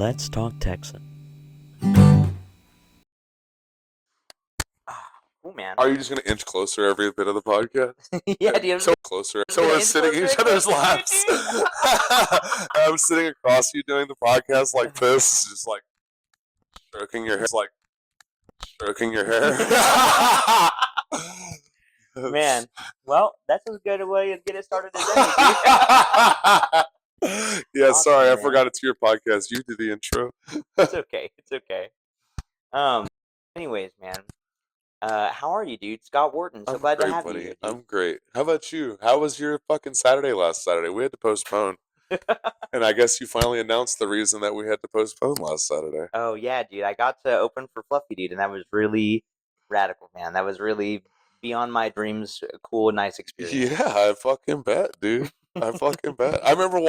Let's Talk Texan. Cool, man. Are you just going to inch closer every bit of the podcast? Yeah, dude. So closer. So we're sitting in each other's laps. I'm sitting across you doing the podcast like this, just like stroking your hair. Like stroking your hair. Man, well, that's as good a way to get it started as any. Yeah, Awesome, sorry, I man. forgot it's your podcast. You do the intro. It's okay. It's okay. Anyways, man. How are you, dude? Scott Wharton. So I'm glad great, to have buddy. you here, dude. I'm great. How about you? How was your fucking Saturday last Saturday? We had to postpone. And I guess you finally announced the reason that we had to postpone last Saturday. Oh, yeah, dude. I got to open for Fluffy, dude, and that was really radical, man. That was really beyond my dreams, cool, nice experience. Yeah, I fucking bet, dude. I fucking bet. I remember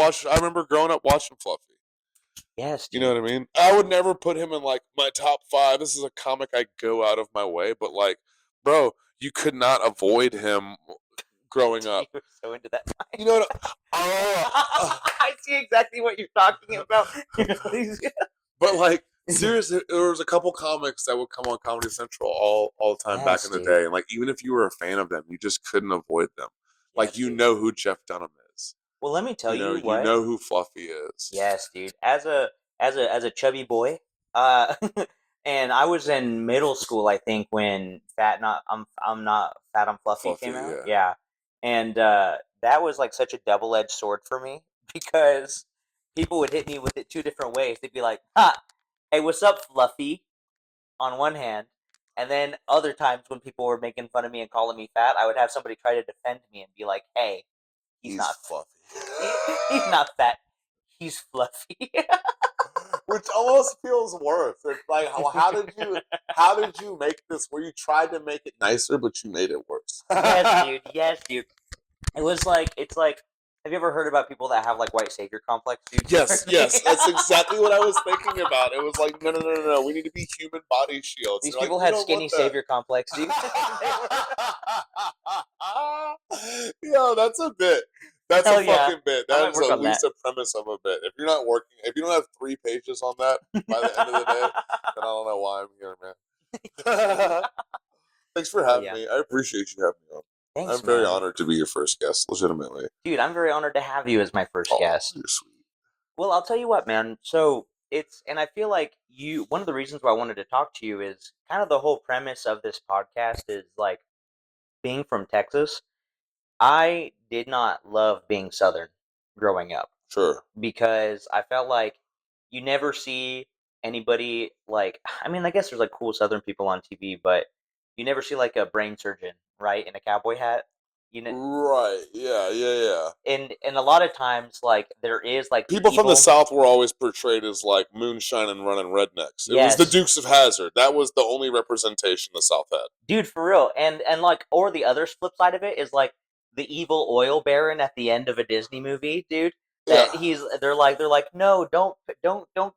growing up watching Fluffy. Yes, dude. You know what I mean? I would never put him in like my top 5. This is a comic I go out of my way, but like, bro, you could not avoid him growing up. You were so into that. You know what? I see exactly what you're talking about. But like, seriously, there was a couple comics that would come on Comedy Central all the time back Yes, in the dude. day, and like, even if you were a fan of them, you just couldn't avoid them. Like, Yes, you dude. know who Jeff Dunham is. Well, let me tell you You what. know who Fluffy is. Yes, dude. As a chubby boy, and I was in middle school, I think, when I'm not fat, I'm fluffy came Fluffy, out. Yeah, and that was like such a double-edged sword for me because people would hit me with it 2 different ways. They'd be like, "Ha, hey, what's up, Fluffy?" on one hand, and then other times when people were making fun of me and calling me fat, I would have somebody try to defend me and be like, "Hey, he's not Fluffy. he's not fat. He's fluffy." Which almost feels worse. It's like, how did you make this where you tried to make it nicer, but you made it worse? Yes, dude. Yes, dude. It's like, have you ever heard about people that have like white savior complex, dude? Yes. That's exactly what I was thinking about. It was like, no. We need to be human body shields. These You're people like, had skinny savior complex, dude. Yo, that's a bit. That's Hell a yeah. fucking bit. I That might is work at on least that. a premise of a bit. If you're not working, if you don't have 3 pages on that by the end of the day, then I don't know why I'm here, man. Thanks for having me. I appreciate you having me on. Thanks, I'm very man. honored to be your first guest, legitimately. Dude, I'm very honored to have you as my first guest. You're sweet. Well, I'll tell you what, man. So and I feel like one of the reasons why I wanted to talk to you is kind of the whole premise of this podcast is like being from Texas. I did not love being Southern growing up. Sure. Because I felt like you never see anybody like, I mean, I guess there's like cool Southern people on TV, but you never see like a brain surgeon, right, in a cowboy hat. You know, Right. Yeah. and a lot of times like there is like People from the evil. South were always portrayed as like moonshine and running rednecks. It was Yes. the Dukes of Hazzard. That was the only representation the South had. Dude, for real. And like, or the other flip side of it is like the evil oil baron at the end of a Disney movie, dude. That they're like, no, don't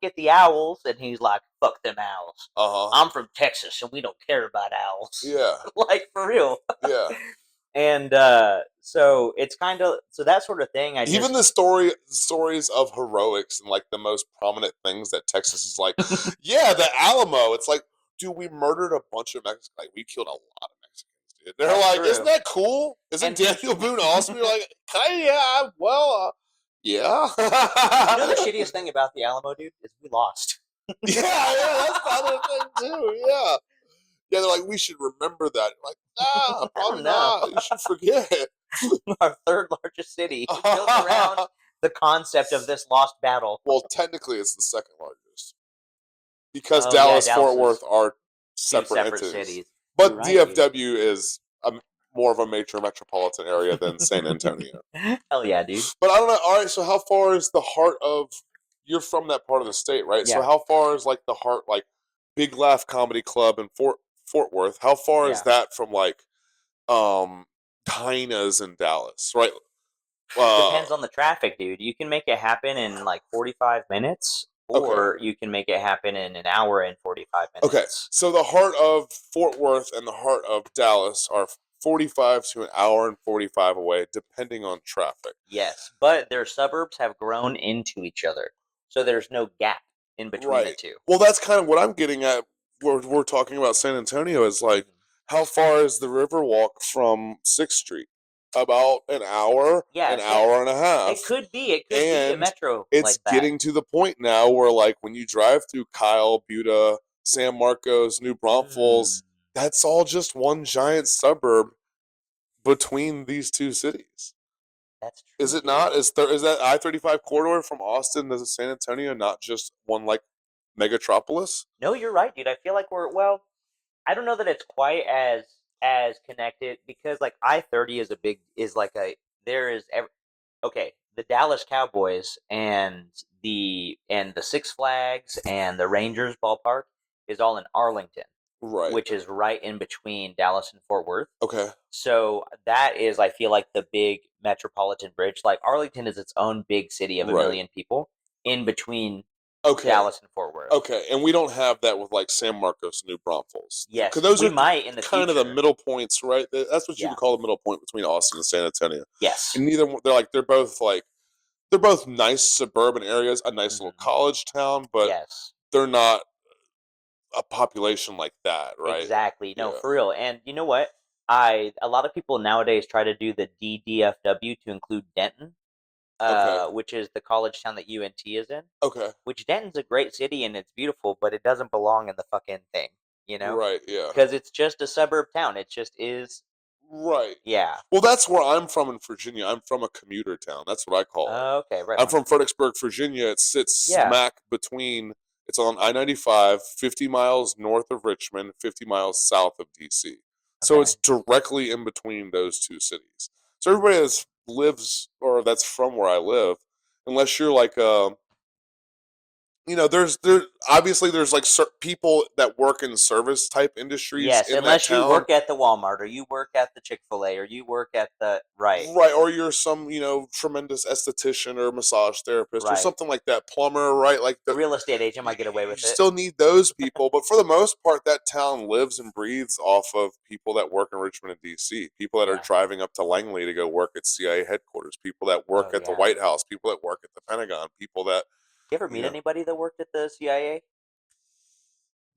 get the owls, and he's like, fuck them owls. I'm from Texas, and we don't care about owls. Yeah. Like, for real. Yeah. And so it's kind of that sort of thing. Even the stories of heroics and like the most prominent things that Texas is like, yeah, the Alamo. It's like, dude, we murdered a bunch of Mexicans. Like, we killed a lot of Mexicans, dude. They're That's like, true. isn't that cool? Isn't Daniel Boone awesome? You're like, yeah, well, yeah. You know the shittiest thing about the Alamo, dude, is we lost. Yeah, that's the other thing too. Yeah. Yeah, they're like, we should remember that. I'm like, nah, probably not. You should forget. Our 3rd largest city is built around the concept of this lost battle. Well, technically, it's the 2nd largest because Dallas, Fort Worth are separate entities. cities. But Right, DFW is more of a major metropolitan area than San Antonio. Hell yeah, dude. But I don't know. All right, so how far is the heart of? You're from that part of the state, right? Yeah. So how far is like the heart, like Big Laugh Comedy Club in Fort Worth? How far is that from like Dinah's in Dallas, right? Depends on the traffic, dude. You can make it happen in like 45 minutes, or you can make it happen in an hour and 45 minutes. Okay, so the heart of Fort Worth and the heart of Dallas are 45 to an hour and 45 away, depending on traffic. Yes, but their suburbs have grown into each other, so there's no gap in between the Right. two. Well, that's kind of what I'm getting at. We're talking about San Antonio is like, how far is the Riverwalk from 6th Street? About an hour, an Yes, hour and a half. It could be a And metro it's like that. getting to the point now where, like, when you drive through Kyle, Buda, San Marcos, New Braunfels, that's all just one giant suburb between these two cities. That's true. Is it not? Is that I-35 corridor from Austin to San Antonio not just one, like, megatropolis? No, you're right, dude. I feel like I don't know that it's quite as connected because like I-30 is like a there is okay, the Dallas Cowboys and the Six Flags and the Rangers ballpark is all in Arlington, Right. which is right in between Dallas and Fort Worth. Okay. So that is, I feel like, the big metropolitan bridge. Like Arlington is its own big city of a million people in between Dallas and Fort Worth. Okay, and we don't have that with like San Marcos, New Braunfels. Yes, because those we are might in the kind future. of the middle points, right? That's what you would call the middle point between Austin and San Antonio. Yes, and they're both nice suburban areas, a nice little college town, but they're not a population like that, right? Exactly. No, for real. And you know what? A lot of people nowadays try to do the DDFW to include Denton, which is the college town that UNT is in. Okay. Which Denton's a great city and it's beautiful, but it doesn't belong in the fucking thing, you know? Right, yeah. Because it's just a suburb town. It just is. Right. Yeah. Well, that's where I'm from in Virginia. I'm from a commuter town. That's what I call it. Okay, right. I'm from Fredericksburg, Virginia. It sits smack between. It's on I-95, 50 miles north of Richmond, 50 miles south of D.C. So it's directly in between those two cities. So everybody that lives or that's from where I live, unless you're like there's obviously there's like people that work in service type industries. Yes, in unless that town. you work at the Walmart or you work at the Chick-fil-A or you work at the right, or you're some tremendous esthetician or massage therapist or something like that, plumber, right? Like the real estate agent might get away with it. You still need those people, but for the most part, that town lives and breathes off of people that work in Richmond and D.C. People that are driving up to Langley to go work at CIA headquarters. People that work at the White House. People that work at the Pentagon. People that. You ever meet anybody that worked at the CIA?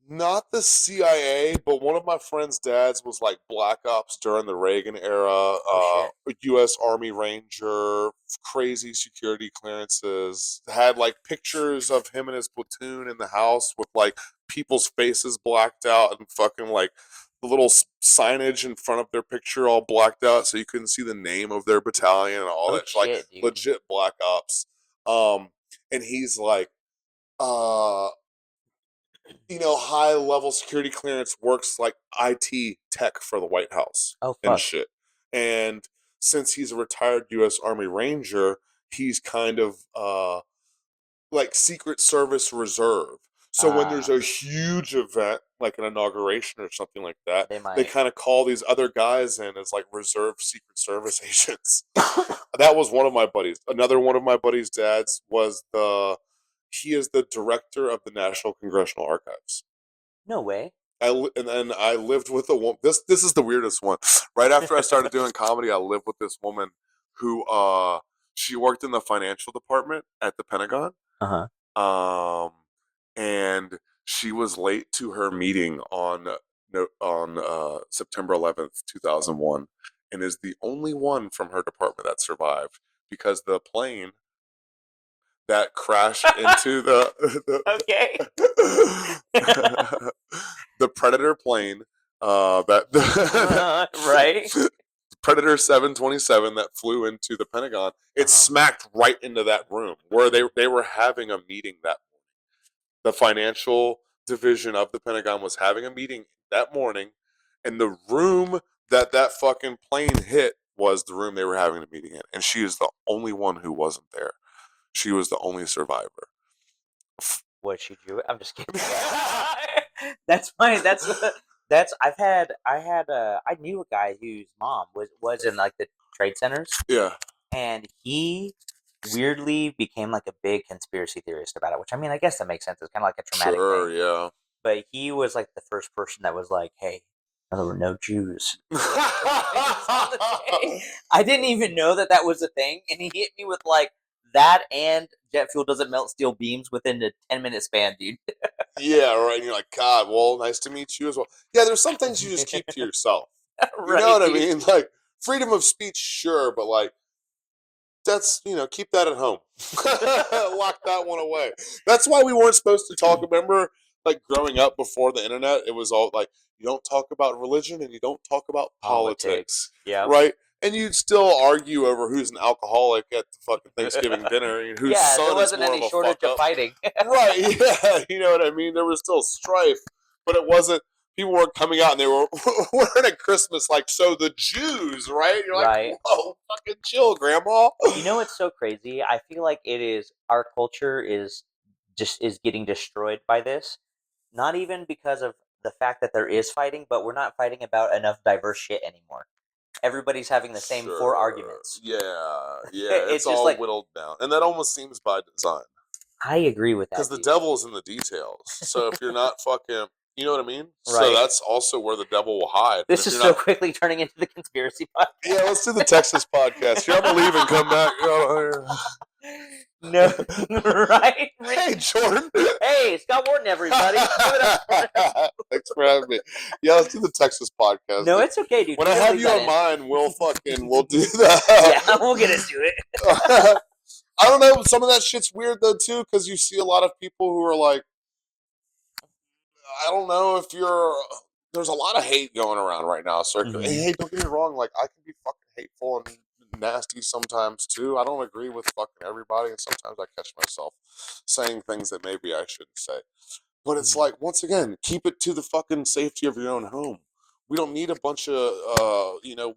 Not the CIA, but one of my friend's dads was like Black Ops during the Reagan era, U.S. Army Ranger, crazy security clearances, had like pictures of him and his platoon in the house with like people's faces blacked out and fucking like the little signage in front of their picture all blacked out so you couldn't see the name of their battalion and all that. Like dude. Legit Black Ops. And he's like, high level security clearance works like IT tech for the White House and shit. And since he's a retired U.S. Army Ranger, he's kind of like Secret Service Reserve. So when there's a huge event, like an inauguration or something like that, they kind of call these other guys in as like reserve Secret Service agents. That was one of my buddies. Another one of my buddies' dads was he is the director of the National Congressional Archives. No way. And then I lived with a woman. This is the weirdest one. Right after I started doing comedy, I lived with this woman who she worked in the financial department at the Pentagon. And she was late to her meeting on September 11th, 2001, and is the only one from her department that survived because the plane that crashed into the the Predator plane Predator 727 that flew into the Pentagon, it smacked right into that room where they were having a meeting that morning. The financial division of the Pentagon was having a meeting that morning, and the room that fucking plane hit was the room they were having a meeting in, and she is the only one who wasn't there. She was the only survivor. What she do? I'm just kidding. That's fine. I knew a guy whose mom was in like the trade centers. Yeah. And he weirdly became like a big conspiracy theorist about it, which I mean, I guess that makes sense. It's kind of like a traumatic thing. Yeah. But he was like the first person that was like, "Hey, there were no Jews." I didn't even know that was a thing, and he hit me with like that and jet fuel doesn't melt steel beams within a 10-minute span, dude. Yeah, right. And you're like, God, well, nice to meet you as well. Yeah, there's some things you just keep to yourself. You know what I mean? Like, freedom of speech, sure, but like, that's, keep that at home. Lock that one away. That's why we weren't supposed to talk. Remember, like growing up before the internet, it was all like, you don't talk about religion and you don't talk about politics. Yeah. Right? And you'd still argue over who's an alcoholic at the fucking Thanksgiving dinner and whose son there wasn't is more any of a shortage fuck of up. fighting. Right, yeah, you know what I mean? There was still strife, but it wasn't, people weren't coming out and they were wearing at Christmas like, so the Jews, right? You're like, whoa, fucking chill, grandma. You know what's so crazy? I feel like our culture is getting destroyed by this. Not even because of the fact that there is fighting, but we're not fighting about enough diverse shit anymore. Everybody's having the same 4 arguments. Yeah, it's all like, whittled down. And that almost seems by design. I agree with that. Because the devil is in the details. So if you're not fucking, you know what I mean? Right. So that's also where the devil will hide. This is so quickly turning into the conspiracy podcast. Yeah, let's do the Texas podcast. Here, I'm going to leave and come back. No, right? Hey, Jordan. Hey, Scott Wharton, everybody. Thanks for having me. Yeah, let's do the Texas podcast. No, it's okay, dude. When I have you on mine, we'll do that. Yeah, we'll get into it. I don't know. Some of that shit's weird, though, too, because you see a lot of people who are like, I don't know if there's a lot of hate going around right now. So, hey, don't get me wrong. Like, I can be fucking hateful and nasty sometimes, too. I don't agree with fucking everybody. And sometimes I catch myself saying things that maybe I shouldn't say. But it's like, once again, keep it to the fucking safety of your own home. We don't need a bunch of,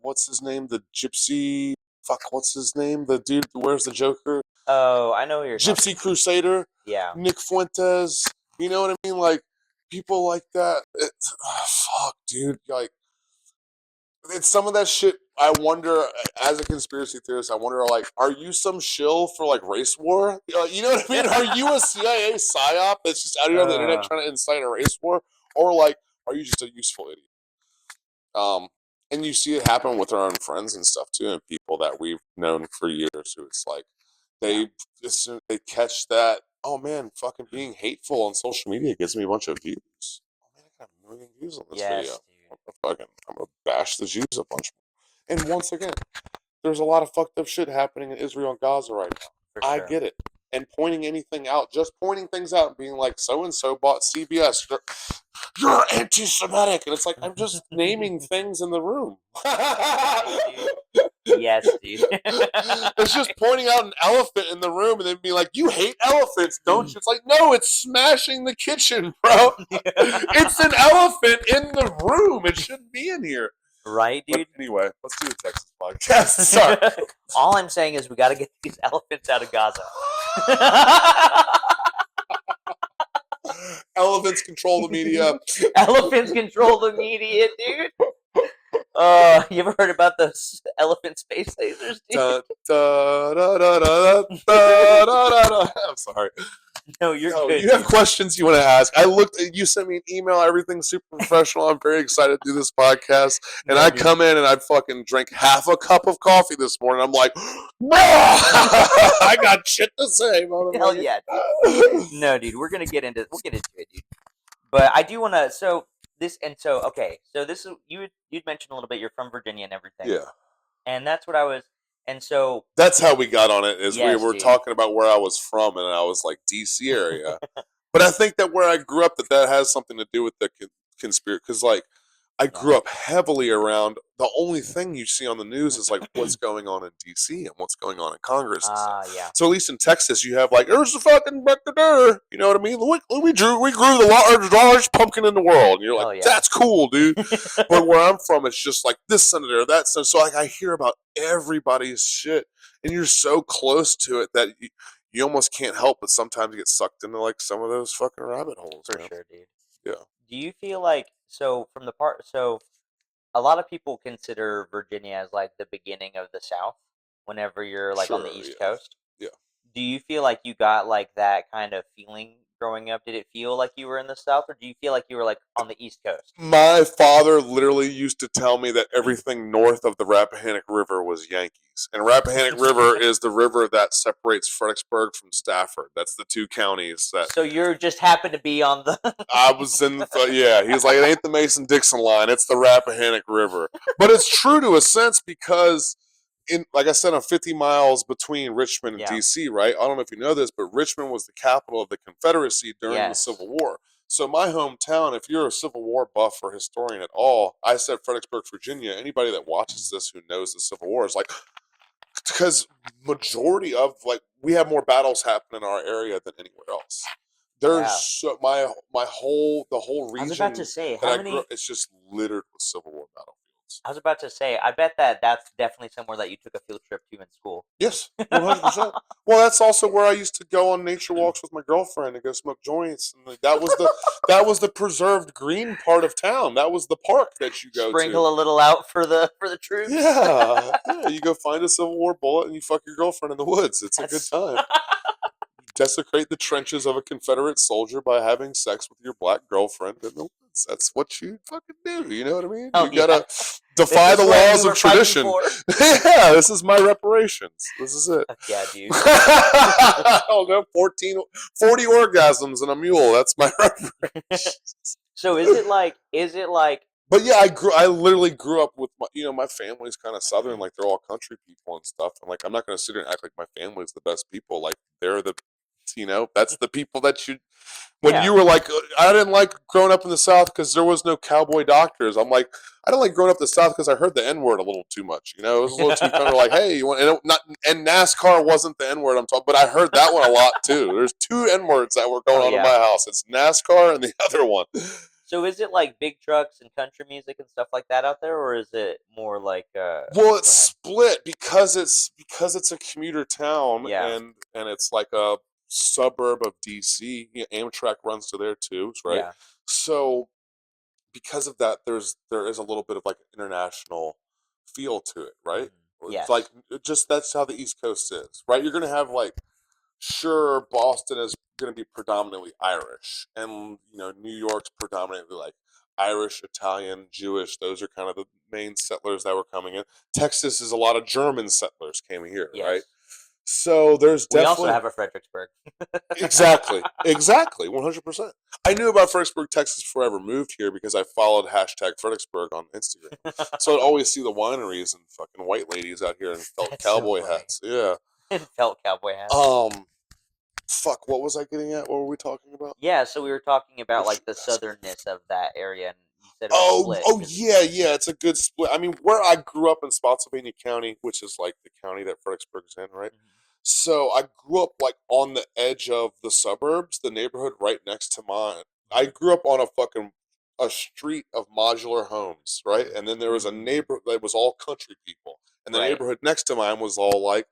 what's his name? The gypsy. What's his name? The dude who wears the Joker. Oh, I know who you're Gypsy talking Crusader. Yeah. Nick Fuentes. You know what I mean? Like, people like that. Fuck, dude. Like, it's some of that shit. I wonder, as a conspiracy theorist, like, are you some shill for, like, race war? You know what I mean? Are you a CIA psyop that's just out here on the internet trying to incite a race war? Or, like, are you just a useful idiot? And you see it happen with our own friends and stuff, too, and people that we've known for years who it's like, they catch that, oh, man, fucking being hateful on social media gives me a bunch of views. Oh, man, I got 1 million views on this video. I'm gonna bash the Jews a bunch more. And once again, there's a lot of fucked up shit happening in Israel and Gaza right now. I get it. And pointing anything out, just pointing things out and being like, so and so bought CBS. You're anti-Semitic, and it's like, I'm just naming things in the room. Yes, dude. It's just pointing out an elephant in the room and then being like, you hate elephants, don't you? It's like, no, it's smashing the kitchen, bro. It's an elephant in the room. It shouldn't be in here. Right, dude? But anyway, let's do the Texas podcast. Sorry. All I'm saying is we got to get these elephants out of Gaza. Elephants control the media. Elephants control the media, dude. You ever heard about the elephant space lasers, dude? I'm sorry. No, you're good. You have questions you want to ask. You sent me an email, everything's super professional. I'm very excited to do this podcast. And I come in and I fucking drank half a cup of coffee this morning. I'm like, I got shit to say, motherfucker. Hell yeah, dude. No, dude, we'll get into it, dude. But I do want to, so this is, you'd mentioned a little bit, you're from Virginia and everything. Yeah. And that's what I was, and so. That's how we got on it, is we were talking about where I was from, and I was like, DC area. But I think that where I grew up, that has something to do with the conspiracy, because like, I grew up heavily around, the only thing you see on the news is like what's going on in DC and what's going on in Congress and stuff. Yeah. So at least in Texas, you have like, there's the fucking, you know what I mean? We grew the largest pumpkin in the world. And you're like, that's cool, dude. But where I'm from, it's just like this senator, that senator. So like, I hear about everybody's shit, and you're so close to it that you almost can't help but sometimes get sucked into like some of those fucking rabbit holes. For sure, dude. Yeah. Do you feel like, so a lot of people consider Virginia as like the beginning of the South whenever you're like on the East Coast? Yeah. Do you feel like you got like that kind of feeling growing up, did it feel like you were in the South, or do you feel like you were like on the East Coast? My father literally used to tell me that everything north of the Rappahannock River was Yankees. And Rappahannock River is the river that separates Fredericksburg from Stafford. That's the two counties that. So you just happened to be on the. I was in the. Yeah, he's like, it ain't the Mason-Dixon line, it's the Rappahannock River. But it's true to a sense because. Like I said, I'm 50 miles between Richmond and D.C., right? I don't know if you know this, but Richmond was the capital of the Confederacy during the Civil War. So my hometown, if you're a Civil War buff or historian at all, I said Fredericksburg, Virginia. Anybody that watches this who knows the Civil War is like, because majority of, like, we have more battles happen in our area than anywhere else. There's so the whole region. I was about to say, how many? It's just littered with Civil War battlefields. I was about to say, I bet that's definitely somewhere that you took a field trip to in school. Yes, 100%. Well, that's also where I used to go on nature walks with my girlfriend and go smoke joints. And that was the preserved green part of town. That was the park that you go Sprinkle a little out for the troops. Yeah, you go find a Civil War bullet and you fuck your girlfriend in the woods. It's a good time. Desecrate the trenches of a Confederate soldier by having sex with your black girlfriend in the woods. That's what you fucking do. You know what I mean? You gotta defy the laws of tradition. Yeah, this is my reparations. This is it. Yeah, dude. I don't know, 40 orgasms and a mule. That's my reparations. So is it like? But yeah, I literally grew up with my family's kind of Southern, like they're all country people and stuff. And like, I'm not going to sit here and act like my family's the best people. Like they're the, that's the people that you, when you were like, I didn't like growing up in the South because there was no cowboy doctors. I'm like, I didn't like growing up in the South because I heard the N-word a little too much. It was a little too kind of like, hey, you want, and NASCAR wasn't the N-word I'm talking, but I heard that one a lot too. There's two N-words that were going on in my house. It's NASCAR and the other one. So is it like big trucks and country music and stuff like that out there, or is it more like? Well, it's split because it's a commuter town, and it's like a suburb of DC. Amtrak runs to there too, right? Yeah. So because of that, there is a little bit of like an international feel to it, right? Yeah. It's like just that's how the East Coast is, right? You're gonna have like. Sure, Boston is going to be predominantly Irish, and New York's predominantly like Irish, Italian, Jewish. Those are kind of the main settlers that were coming in. Texas is a lot of German settlers came here, right? So there's definitely. We also have a Fredericksburg. Exactly, 100%. I knew about Fredericksburg, Texas before I ever moved here because I followed #Fredericksburg on Instagram. So I'd always see the wineries and fucking white ladies out here in felt cowboy hats. Yeah. Felt cowboy hats. Fuck, what was I getting at? What were we talking about? Yeah, so we were talking about like the southernness of that area, and you said yeah, it's a good split. I mean, where I grew up in Spotsylvania County, which is like the county that Fredericksburg's in, right? Mm-hmm. So I grew up like on the edge of the suburbs, the neighborhood right next to mine. I grew up on a street of modular homes, right? And then there was a neighborhood that was all country people, and the neighborhood next to mine was all like,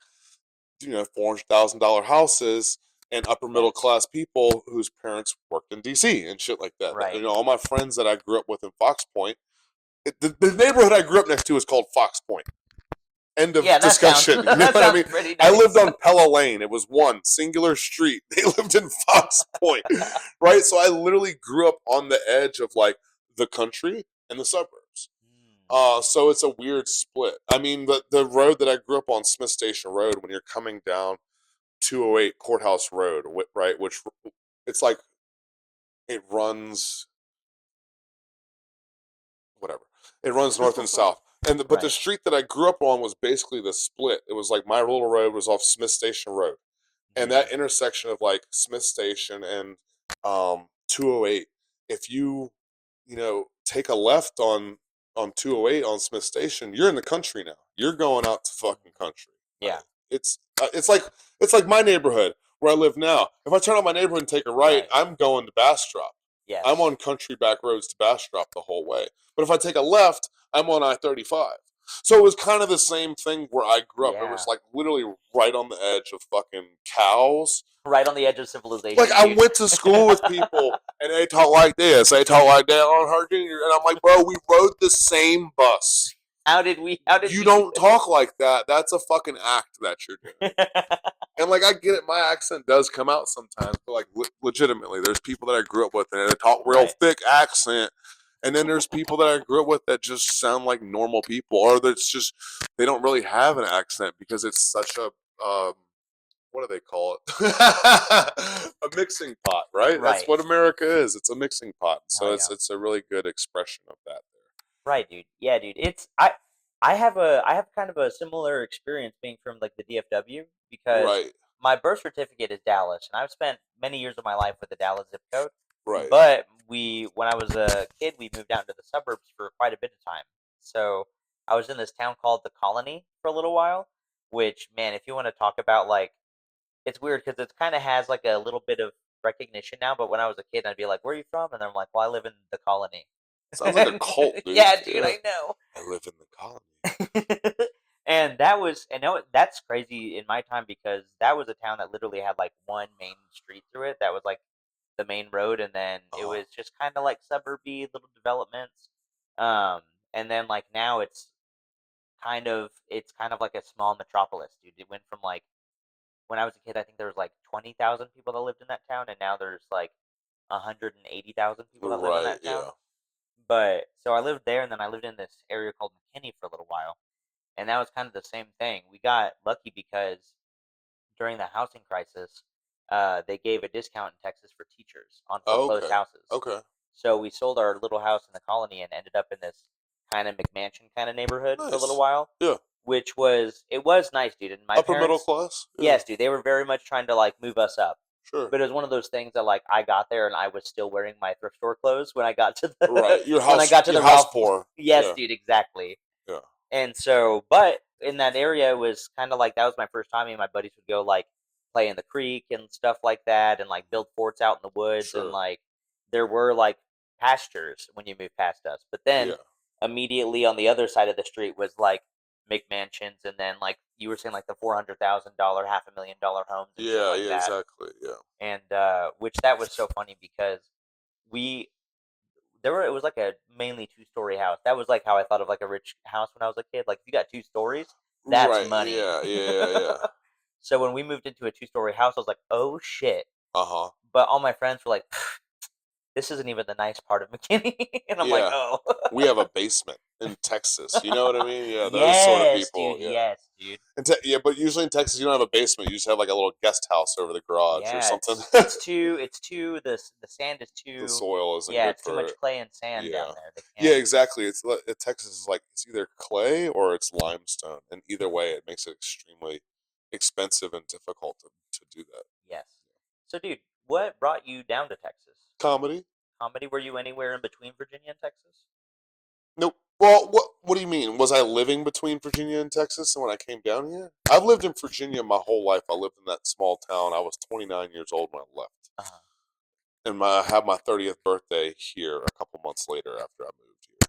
$400,000 houses and upper middle class people whose parents worked in DC and shit like that. Right. All my friends that I grew up with in Fox Point, the neighborhood I grew up next to is called Fox Point. End of discussion. You know what I mean? Nice. I lived on Pella Lane. It was one singular street. They lived in Fox Point, right? So I literally grew up on the edge of like the country and the suburbs. So it's a weird split. I mean, the road that I grew up on, Smith Station Road, when you're coming down 208 Courthouse Road, right? Which it's like it runs whatever. It runs north and south. But the street that I grew up on was basically the split. It was like my little road was off Smith Station Road. And that intersection of like Smith Station and 208, if you take a left on 208 on Smith Station, you're in the country now. You're going out to fucking country. Yeah. It's like my neighborhood where I live now. If I turn on my neighborhood and take a right, I'm going to Bastrop. Yes. I'm on country back roads to Bastrop the whole way. But if I take a left, I'm on I-35. So it was kind of the same thing where I grew up. Yeah. It was like literally right on the edge of fucking cows. Right on the edge of civilization. Like I went to school with people and they talk like this. They talk like that on her junior. And I'm like, bro, we rode the same bus How did we You do don't it? talk like that. That's a fucking act that you're doing. And like I get it, my accent does come out sometimes, but like legitimately, there's people that I grew up with and they talk real thick accent, and then there's people that I grew up with that just sound like normal people, or that's just they don't really have an accent because it's such a what do they call it? A mixing pot, right? That's Right. what America is. It's a mixing pot. So Hell it's yeah. it's a really good expression of that there. Right, dude. Yeah, dude. I have kind of a similar experience being from like the DFW because Right, my birth certificate is Dallas, and I've spent many years of my life with the Dallas zip code. right. But when I was a kid, we moved out into the suburbs for quite a bit of time. So I was in this town called the Colony for a little while, which, man, if you want to talk about like, it's weird because it kind of has like a little bit of recognition now. But when I was a kid, I'd be like, "Where are you from?" And I'm like, "Well, I live in the Colony." Sounds like a cult, dude. Yeah, dude, Yeah. I know. I live in the colony. And that was, and no, that's crazy in my time because that was a town that literally had like one main street through it. That was like the main road, and then it was just kind of like suburby little developments. Um, and then like now it's kind of like a small metropolis, dude. It went from like when I was a kid, I think there was like 20,000 people that lived in that town, and now there's like 180,000 people that live in Right, that town. yeah. But so I lived there, and then I lived in this area called McKinney for a little while, and that was kind of the same thing. We got lucky because during the housing crisis, they gave a discount in Texas for teachers on Oh, foreclosed okay. houses. Okay. So we sold our little house in the colony and ended up in this kind of McMansion kind of neighborhood for a little Nice. while, Yeah. which was nice, dude. And my Upper middle parents, class? Yeah. yes, dude, they were very much trying to like move us up. Sure. But it was one of those things that like I got there and I was still wearing my thrift store clothes when I got to the Right. Your when I house got to your the house Ralph. poor. Yes, Yeah. dude, exactly. Yeah. And so, but in that area, it was kind of like that was my first time. Me and my buddies would go like play in the creek and stuff like that, and like build forts out in the woods, and Sure. like there were like pastures when you moved past us. But then Yeah. immediately on the other side of the street was like McMansions, and then like you were saying, like the $400,000, $500,000 homes and shit Yeah, like yeah, that. exactly. Yeah. And which that was so funny because we it was like a mainly two-story house. That was like how I thought of like a rich house when I was a kid. Like if you got two stories, that's Right. money. Yeah, yeah, yeah. So when we moved into a two-story house, I was like, oh shit. Uh-huh. But all my friends were like, this isn't even the nice part of McKinney. And I'm like, Yeah. oh. We have a basement in Texas. You know what I mean? Yeah, those sort of Yes, people. dude. Yeah. Yes, dude. Yeah, but usually in Texas you don't have a basement. You just have like a little guest house over the garage or Yeah, something. it's too the sand is The too, soil isn't yeah, good it's too for much it. clay and sand down Yeah. there. They Yeah, can't. exactly. Texas is like it's either clay or it's limestone, and either way, it makes it extremely expensive and difficult to do that. Yes. So, dude, what brought you down to Texas? Comedy? Comedy? Were you anywhere in between Virginia and Texas? Nope. Well, what do you mean? Was I living between Virginia and Texas when I came down here? I've lived in Virginia my whole life. I lived in that small town. I was 29 years old when I left, Uh-huh. and I had my 30th birthday here a couple months later after I moved here.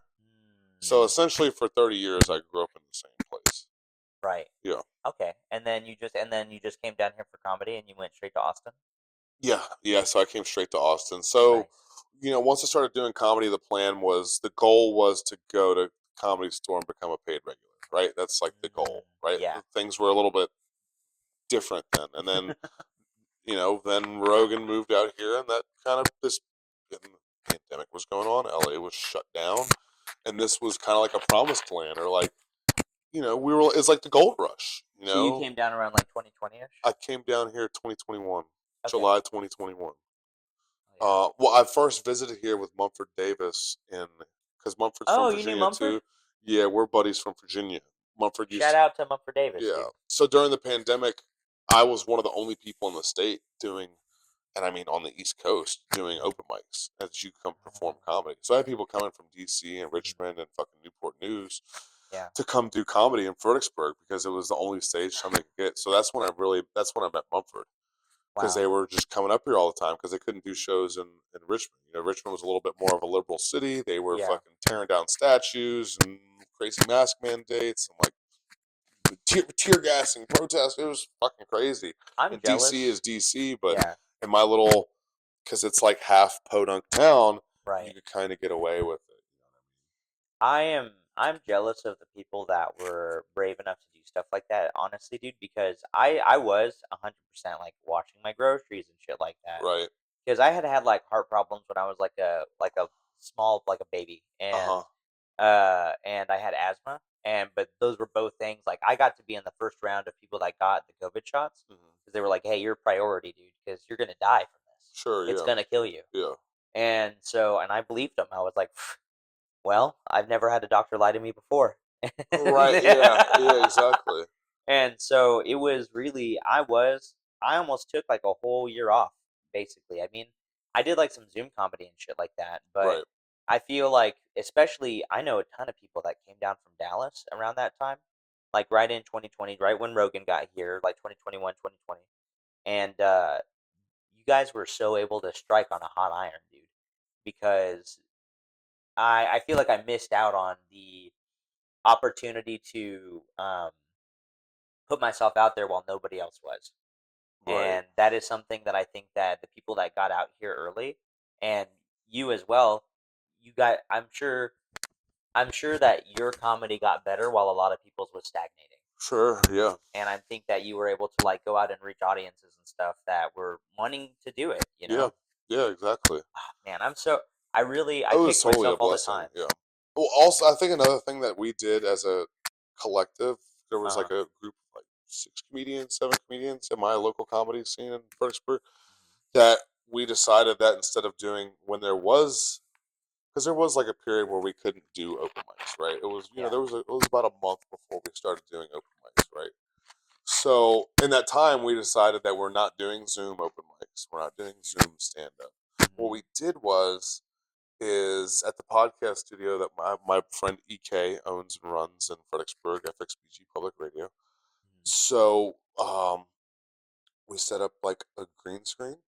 So essentially, for 30 years, I grew up in the same place. Right. Yeah. Okay. And then you just came down here for comedy and you went straight to Austin? Yeah, yeah. So I came straight to Austin. So, Nice. once I started doing comedy, the goal was to go to Comedy Store and become a paid regular. Right. That's like the goal. Right. Yeah. Things were a little bit different then, and then then Rogan moved out here, and that kind of this pandemic was going on. LA was shut down, and this was kind of like a promised land, or like we were. It's like the gold rush. So you came down around like 2020-ish? I came down here 2021, Okay. July 2021. Oh, Well, I first visited here with Mumford Davis because Mumford's yeah. from Oh, you knew Virginia Mumford? too. Yeah, we're buddies from Virginia. Mumford Shout used, out to Mumford Davis, yeah. dude. So during the pandemic, I was one of the only people in the state doing, and I mean on the East Coast, doing open mics as you come perform comedy. So I had people coming from DC and Richmond and fucking Newport News Yeah. to come do comedy in Fredericksburg because it was the only stage time they could get. So that's when I met Mumford because Wow. they were just coming up here all the time because they couldn't do shows in Richmond. Richmond was a little bit more of a liberal city. They were Yeah. fucking tearing down statues and crazy mask mandates and like tear gas and protests. It was fucking crazy. I'm And DC is jealous. DC, but Yeah. in my little, because it's like half podunk town, Right. you could kind of get away with it. I am I'm jealous of the people that were brave enough to do stuff like that, honestly, dude, because I was 100% like washing my groceries and shit like that. Right. Because I had like heart problems when I was like a small like a baby, Uh-huh. and I had asthma, and but those were both things like I got to be in the first round of people that got the COVID shots because they were like, hey, you're a priority, dude, because you're gonna die from this. Sure, It's yeah. gonna kill you. Yeah. And so, and I believed them. I was like, well, I've never had a doctor lie to me before. Right, yeah. Yeah, exactly. And so it was really, I almost took like a whole year off, basically. I mean, I did like some Zoom comedy and shit like that, but Right. I feel like, especially, I know a ton of people that came down from Dallas around that time, like right in 2020, right when Rogan got here, like 2021, 2020. And you guys were so able to strike on a hot iron, dude, because I feel like I missed out on the opportunity to put myself out there while nobody else was. Right. And that is something that I think that the people that got out here early, and you as well, you got I'm sure that your comedy got better while a lot of people's was stagnating. Sure, yeah. And I think that you were able to like go out and reach audiences and stuff that were wanting to do it, you Yeah. know? Yeah, exactly. Man, I It was kick totally a myself all the blessing, time. yeah. Well, also, I think another thing that we did as a collective, there was Uh-huh. like a group of like 6 comedians, 7 comedians in my local comedy scene in Fredericksburg, that we decided that instead of doing when there was, because there was like a period where we couldn't do open mics, right? It was, Yeah. it was about a month before we started doing open mics, right? So in that time, we decided that we're not doing Zoom open mics. We're not doing Zoom stand up. What Mhm. we did was is at the podcast studio that my friend EK owns and runs in Fredericksburg, FXBG Public Radio. Mhm. So we set up like a green screen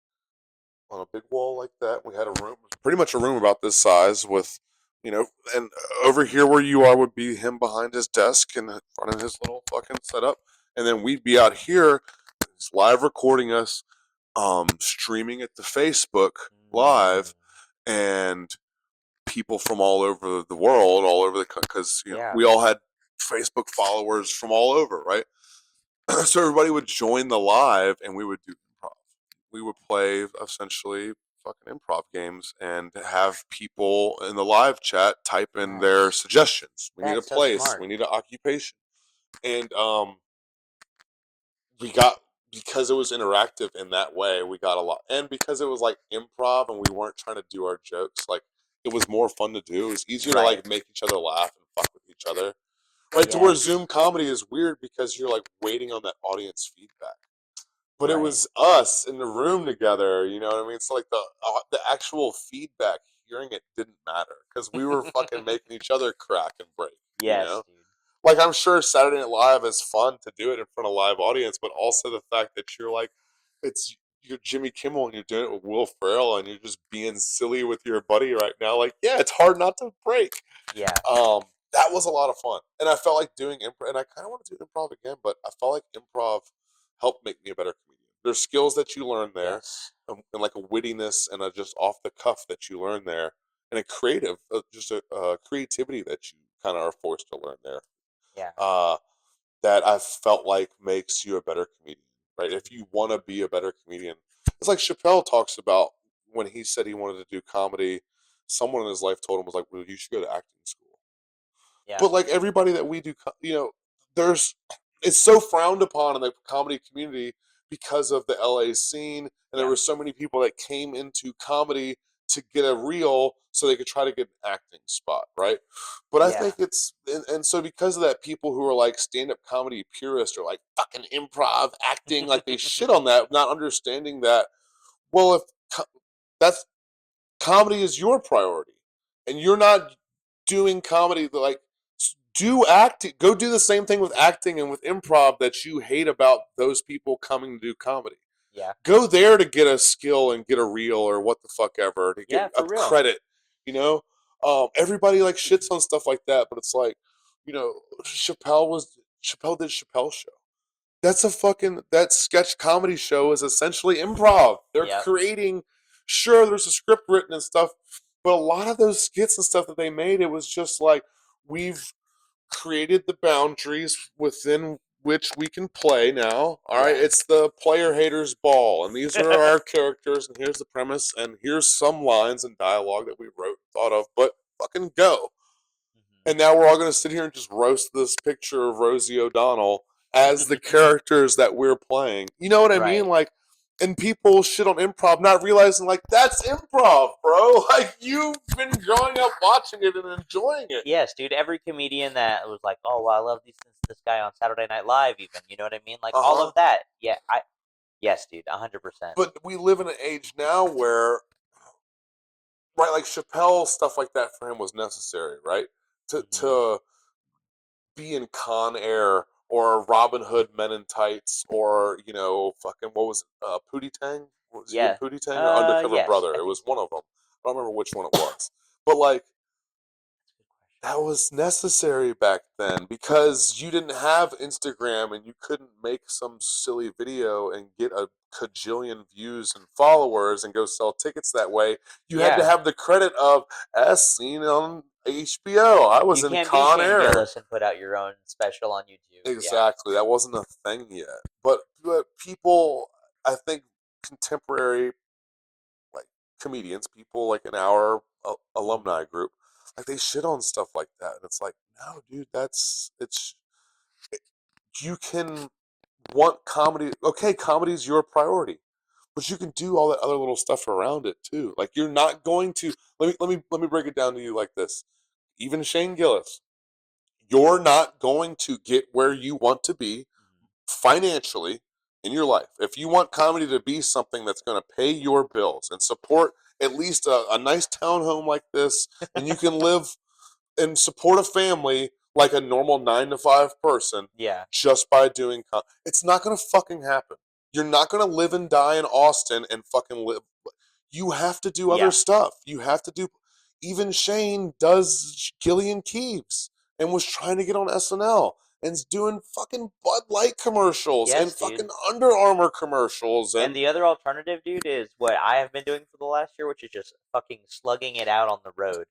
on a big wall like that. We had a room, pretty much a room about this size with, and over here where you are would be him behind his desk in front of his little fucking setup. And then we'd be out here, he's live recording us, streaming it to Facebook Mm. live, and people from all over the world, all over the country, because Yeah. we all had Facebook followers from all over, right? So everybody would join the live, and we would do improv. We would play essentially fucking improv games and have people in the live chat type in their Nice. suggestions. We need a That's so place. smart. We need an occupation, and we got, because it was interactive in that way, we got a lot, and because it was like improv and we weren't trying to do our jokes, like it was more fun to do. It was easier to Right. like make each other laugh and fuck with each other, right? To where Yeah. Zoom comedy is weird because you're like waiting on that audience feedback, but it Right. was us in the room together, you know what I mean? So like the actual feedback, hearing it didn't matter because we were fucking making each other crack and break, you Yes, know? dude. Like, I'm sure Saturday Night Live is fun to do it in front of a live audience, but also the fact that you're like, you're Jimmy Kimmel and you're doing it with Will Ferrell and you're just being silly with your buddy right now. Like, yeah, it's hard not to break. Yeah. Um, that was a lot of fun, and I felt like doing improv, and I kind of want to do improv again, but I felt like improv helped make me a better comedian. There's skills that you learn there, Yes. and like a wittiness and a just off the cuff that you learn there, and a creative, just a creativity that you kind of are forced to learn there, Yeah. uh, that I felt like makes you a better comedian, right? If Mhm. you want to be a better comedian, it's like Chappelle talks about when he said he wanted to do comedy. Someone in his life told him, was like, "Well, you should go to acting school." Yeah. But like everybody that we do, there's it's so frowned upon in the comedy community because of the LA scene, and there Yeah. were so many people that came into comedy to get a reel so they could try to get an acting spot, right? But I Yeah. think and so because of that, people who are like stand-up comedy purists are like fucking improv acting, like they shit on that, not understanding that, well, if that's comedy is your priority and you're not doing comedy, like do acting, go do the same thing with acting and with improv that you hate about those people coming to do comedy. Yeah. Go there to get a skill and get a reel or what the fuck ever, to get Yeah, a for real. credit, you know. Everybody like shits on stuff like that, but it's like, Chappelle did Chappelle show. That's a fucking, that sketch comedy show is essentially improv. They're Yep. creating, sure, there's a script written and stuff, but a lot of those skits and stuff that they made, it was just like we've created the boundaries within which we can play now. All right, Yeah. it's the player haters ball, and these are our characters, and here's the premise, and here's some lines and dialogue that we wrote, thought of, but fucking go. And now we're all going to sit here and just roast this picture of Rosie O'Donnell as the characters that we're playing. You know what I mean? Right. Like, and people shit on improv, not realizing, like, that's improv, bro. Like, you've been growing up watching it and enjoying it. Yes, dude. Every comedian that was like, "Oh, well, I love this guy on Saturday Night Live," even, you know what I mean? Like all of that. Yeah, yes, dude, 100%. But we live in an age now where, right, like Chappelle, stuff like that for him was necessary, right? To be in Con Air or Robin Hood Men in Tights or, you know, fucking, what was it, Pootie Tang? Was he in Yeah. Pootie Tang or Undercover Yes, Brother? I It think was so. one of them. I don't remember which one it was. But, like, that was necessary back then because you didn't have Instagram and you couldn't make some silly video and get a cajillion views and followers and go sell tickets that way. You had to Yeah. have the credit of, as seen on HBO. I was You in can't be Con Shane Air. Gillis and put out your own special on YouTube. Yeah. Exactly. That wasn't a thing yet. But people, I think, contemporary, like, comedians, people like in our alumni group, like, they shit on stuff like that. And it's like, no, dude, you can want comedy. Okay, comedy's your priority. But you can do all that other little stuff around it too. Like, you're not going to, let me break it down to you like this. Even Shane Gillis, you're not going to get where you want to be financially in your life. If you want comedy to be something that's going to pay your bills and support at least a nice townhome like this, and you can live and support a family like a normal 9 to 5 person, Yeah. just by doing it's not going to fucking happen. You're not going to live and die in Austin and fucking live. You have to do other Yeah. stuff. You have to do. Even Shane does Gillian Keeves and was trying to get on SNL and is doing fucking Bud Light commercials and Yes, dude. fucking Under Armour commercials And and the other alternative, dude, is what I have been doing for the last year, which is just fucking slugging it out on the road,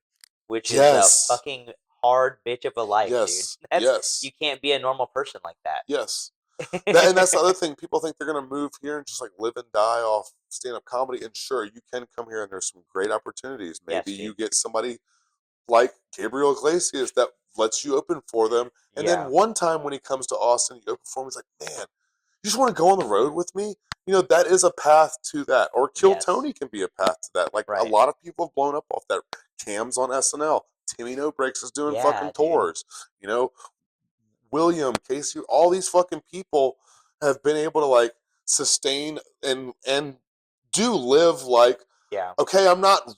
which is a yes, fucking hard bitch of a life, dude. yes, That's yes, you can't be a normal person like yes. that. And that's the other thing. People think they're gonna move here and just like live and die off stand-up comedy. And sure, you can come here and there's some great opportunities. Maybe Yes, you dude. get somebody like Gabriel Iglesias that lets you open for them. And then Yeah. one time when he comes to Austin, you open for him. He's like, man, you just want to go on the road with me? You know, that is a path to that. Or Kill Yes. Tony can be a path to that. Like, a Right. lot of people have blown up off that. Cam's on SNL. Timmy No Breaks is doing Yeah, fucking dude. tours. You know, William, Casey, all these fucking people have been able to, like, sustain and do live like, Yeah. okay, I'm not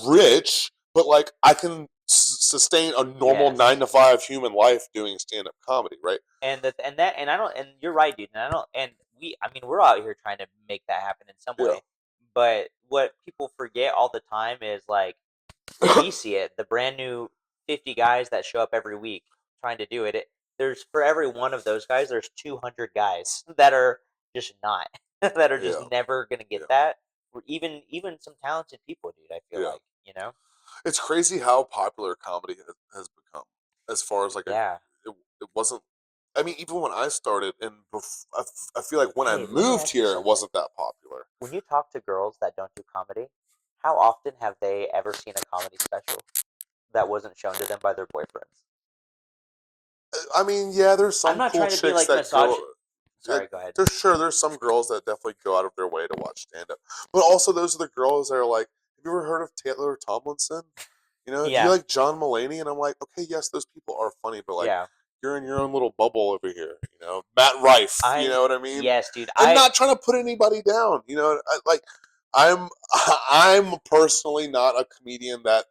rich, but like I can sustain a normal Yes. 9 to 5 human life doing stand up comedy, right? And I don't, and you're right, dude. And I don't, and I mean, we're out here trying to make that happen in some Yeah. way. But what people forget all the time is like we see it, the brand new 50 guys that show up every week trying to do it. There's for every one of those guys, there's 200 guys that are just not, that are just Yeah. never gonna get Yeah. that. Or even some talented people, dude. I feel Yeah. like, you know. It's crazy how popular comedy has become. As far as like Yeah. it wasn't. I mean, even when I started, and I feel like when I Hey, let me moved ask you here, it something. wasn't that popular. When you talk to girls that don't do comedy, how often have they ever seen a comedy special that wasn't shown to them by their boyfriends? I mean, yeah, there's I'm some not cool trying to be chicks like that go. Sorry, go ahead. There's some girls that definitely go out of their way to watch stand up, but also those are the girls that are like, have you ever heard of Taylor Tomlinson? You know, do you Yeah, like John Mulaney? And I'm like, okay, yes, those people are funny, but like, yeah. you're in your own little bubble over here. You know, Matt Rife. You I'm know what I mean? Yes, dude. And not trying to put anybody down. You know, I'm I'm personally not a comedian that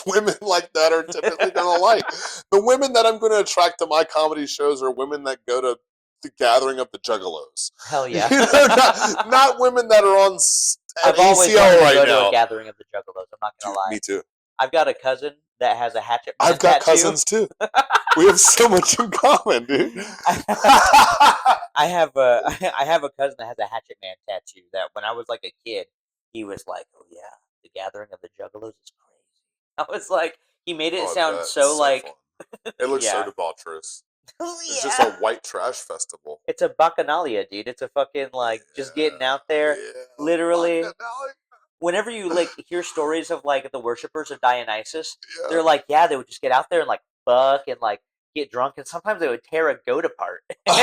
women like that are typically gonna like. The women that I'm gonna attract to my comedy shows are women that go to the gathering of the Juggalos. Hell yeah. You know, not women that are on at I've always ACL wanted to right go to a now. gathering of the Juggalos. I'm not gonna Dude, lie. me too. I've got a cousin that has a Hatchet Man I've got tattoo. cousins too. We have so much in common, dude. I have a I have a cousin that has a Hatchet Man tattoo. That when I was like a kid, he was like, "Oh yeah, the Gathering of the Juggalos is crazy." I was like, He made it Oh, I sound bet. so So like fun. It looks so yeah. debaucherous. It's just Yeah. a white trash festival. It's a bacchanalia, dude. It's a fucking like just getting out there. Yeah. Literally, Bacchanalia. whenever you like hear stories of like the worshippers of Dionysus, Yeah. they're like, yeah, they would just get out there and like fuck and like get drunk, and sometimes they would tear a goat apart. And, like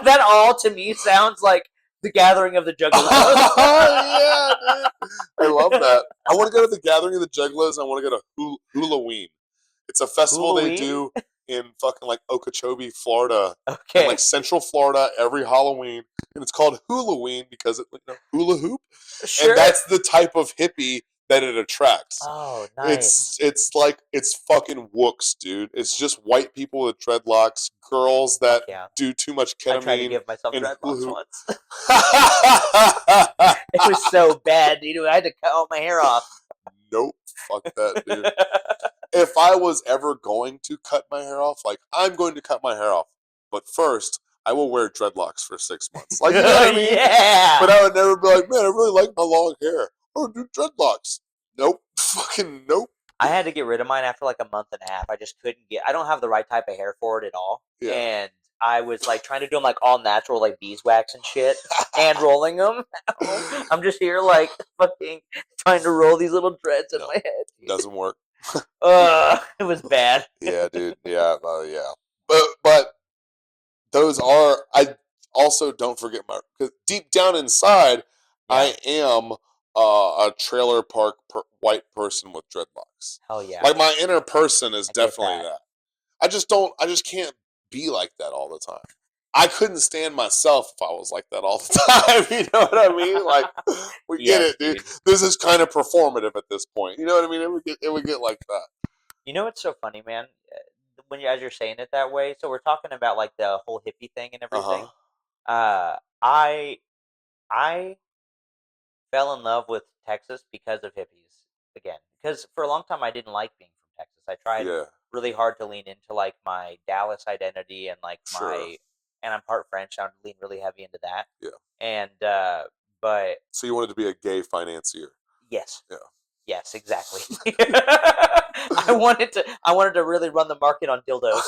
that all to me sounds like the gathering of the Juggalos. Yeah, dude. I love that. I want to go to the gathering of the Juggalos. I want to go to Halloween. It's a festival they do in fucking like Okeechobee, Florida, and like Central Florida every Halloween, and it's called Halloween because it hula hoop, and that's the type of hippie that it attracts. Oh, nice. It's like it's fucking wooks, dude. It's just white people with dreadlocks, girls that do too much ketamine. I tried to give myself and dreadlocks once. It was so bad, dude. I had to cut all my hair off. Nope, fuck that, dude. If I was ever going to cut my hair off, like I'm going to cut my hair off, but first I will wear dreadlocks for 6 months. Like, you know what I mean? Yeah. But I would never be like, man, I really like my long hair. Oh, do dreadlocks. Nope. Fucking nope. I had to get rid of mine after like a month and a half. I just couldn't I don't have the right type of hair for it at all. Yeah. And I was like trying to do them like all natural, like beeswax and shit, and rolling them. I'm just here like fucking trying to roll these little dreads in my head. Dude. Doesn't work. It was bad. Yeah, dude. Yeah, yeah. But those are. I also don't forget because deep down inside, I am a trailer park white person with dreadlocks. Hell yeah! Like my inner person is definitely that. I just can't be like that all the time. I couldn't stand myself if I was like that all the time. You know what I mean? Like, we get it, dude. This is kind of performative at this point. You know what I mean? It would get like that. You know what's so funny, man? As you're saying it that way, so we're talking about like the whole hippie thing and everything. I fell in love with Texas because of hippies again. Because for a long time I didn't like being from Texas. I tried really hard to lean into like my Dallas identity and like and I'm part French. I lean really heavy into that. Yeah. And but so you wanted to be a gay financier? Yes. Yeah. Yes, exactly. I wanted to really run the market on dildos.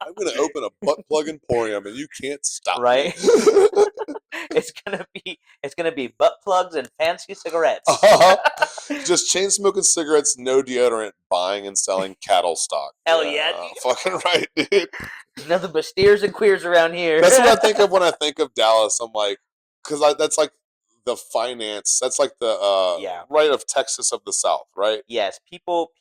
I'm gonna open a butt plug emporium, and you can't stop me. It's gonna be butt plugs and fancy cigarettes. Just chain smoking cigarettes, no deodorant, buying and selling cattle stock. Hell yeah, dude. Fucking right, dude. Nothing but steers and queers around here. That's what I think of when I think of Dallas. I'm like, because that's like the finance. That's like the right of Texas of the South, right? Yes, people.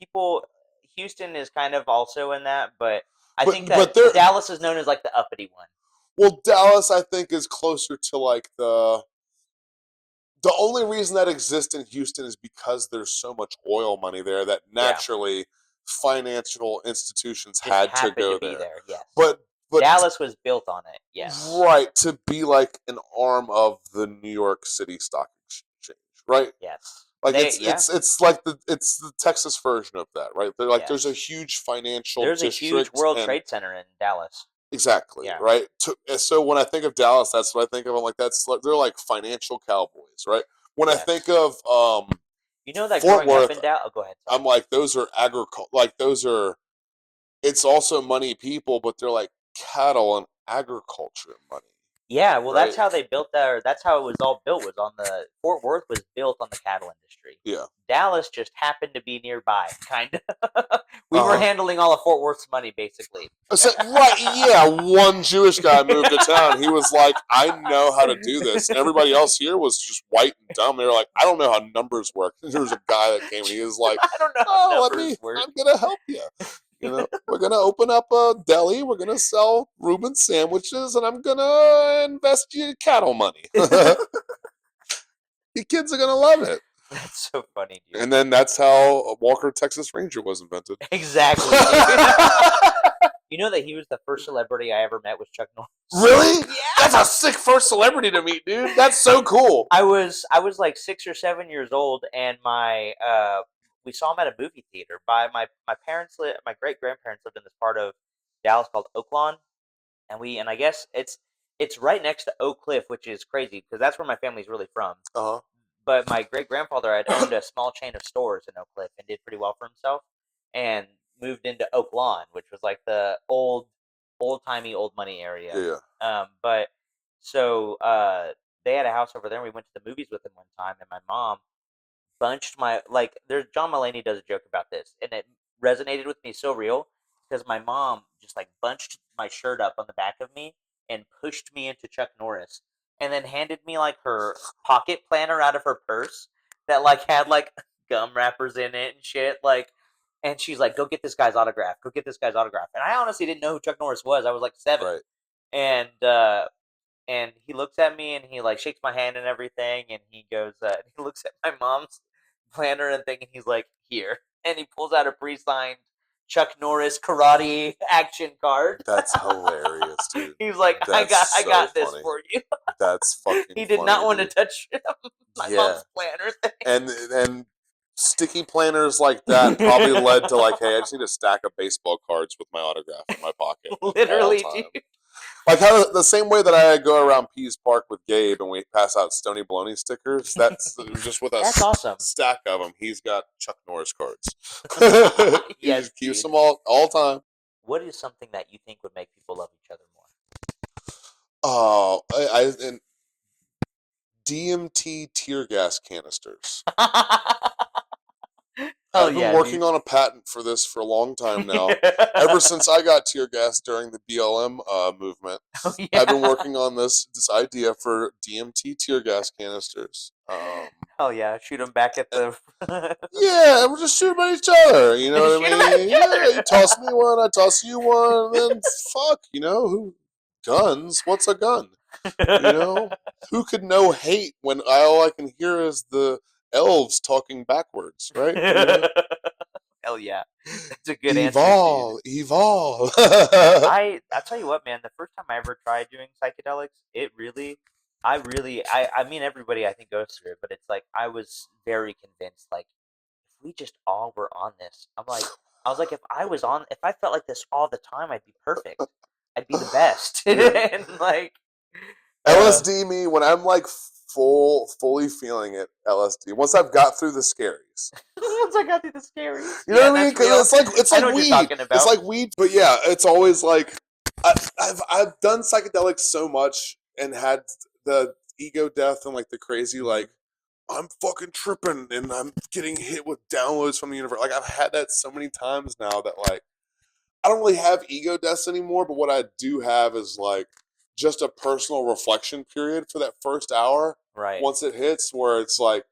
Houston is kind of also in that, but I think that Dallas is known as like the uppity one. Well, Dallas, I think, is closer to like the only reason that exists in Houston is because there's so much oil money there that naturally financial institutions had to go there. Yes. But Dallas was built on it. Yes. Right, to be like an arm of the New York City Stock Exchange, right? Yes. Like it's like the Texas version of that, right? They're like there's a huge financial a huge World Trade Center in Dallas. Exactly. Yeah. Right. So when I think of Dallas, that's what I think of. I'm like, they're like financial cowboys, right? When I think of you know that Fort growing Worth, up in Dallas. Oh, go ahead. Sorry. I'm like, those are it's also money people, but they're like cattle and agriculture money. Yeah, well, that's how they built that. That's how it was all built. Was on the Fort Worth was built on the cattle industry. Yeah. Dallas just happened to be nearby, kind of. We were handling all of Fort Worth's money, basically. So, right? Yeah. One Jewish guy moved to town. He was like, "I know how to do this," and everybody else here was just white and dumb. They were like, "I don't know how numbers work." And there was a guy that came and he was like, "I don't know how numbers work. I'm gonna help you." You know, we're gonna open up a deli. We're gonna sell Reuben sandwiches, and I'm gonna invest you cattle money. The kids are gonna love it. That's so funny, dude. And then that's how Walker Texas Ranger was invented. Exactly. You know that he was the first celebrity I ever met was Chuck Norris. Really? Yeah. That's a sick first celebrity to meet, dude. That's so cool. I was like 6 or 7 years old, and we saw him at a movie theater. My parents my great grandparents lived in this part of Dallas called Oaklawn, and I guess it's right next to Oak Cliff, which is crazy because that's where my family's really from. but my great grandfather had owned a small chain of stores in Oak Cliff and did pretty well for himself, and moved into Oak Lawn, which was like the old timey, old money area. Yeah. But so they had a house over there, and we went to the movies with them one time, and my mom bunched my like. There's John Mulaney does a joke about this, and it resonated with me so real because my mom just like bunched my shirt up on the back of me and pushed me into Chuck Norris, and then handed me like her pocket planner out of her purse that like had like gum wrappers in it and shit like. And she's like, "Go get this guy's autograph. Go get this guy's autograph." And I honestly didn't know who Chuck Norris was. I was like 7, Right. And he looks at me and he like shakes my hand and everything, and he goes, he looks at my mom's planner and thing, and he's like, "Here," and he pulls out a pre-signed Chuck Norris karate action card. That's hilarious, dude. He's like, I got this for you. That's fucking. He did funny, not want dude. to touch my mom's planner thing. And sticky planners like that probably led to like, hey, I just need a stack of baseball cards with my autograph in my pocket. Literally, dude. Like how the same way that I go around Pease Park with Gabe and we pass out Stony Baloney stickers. That's just with a awesome. stack of them. He's got Chuck Norris cards. He Yes, just keeps dude. them all time. What is something that you think would make people love each other more? Oh, and DMT tear gas canisters. I've been working on a patent for this for a long time now. Ever since I got tear gas during the BLM movement, I've been working on this idea for DMT tear gas canisters. Hell yeah, shoot them back at the. Yeah, we're just shooting at each other. You know what I mean? Yeah, you toss me one, I toss you one, and then fuck, who guns? What's a gun? Who could know hate when all I can hear is the elves talking backwards, right? Hell yeah, that's a good answer. Evolve. I tell you what, man. The first time I ever tried doing psychedelics, I mean, everybody I think goes through it, but it's like I was very convinced. Like, if we just all were on this, I was like, if I felt like this all the time, I'd be perfect. I'd be the best. And like LSD, me when I'm like fully feeling it. LSD. Once I've got through the scaries. Once I got through the scaries. You know what I mean? Because it's like weed. It's like weed, but yeah, it's always like I've done psychedelics so much and had the ego death and like the crazy like I'm fucking tripping and I'm getting hit with downloads from the universe. Like I've had that so many times now that like I don't really have ego deaths anymore, but what I do have is like just a personal reflection period for that first hour. Right. Once it hits where it's like,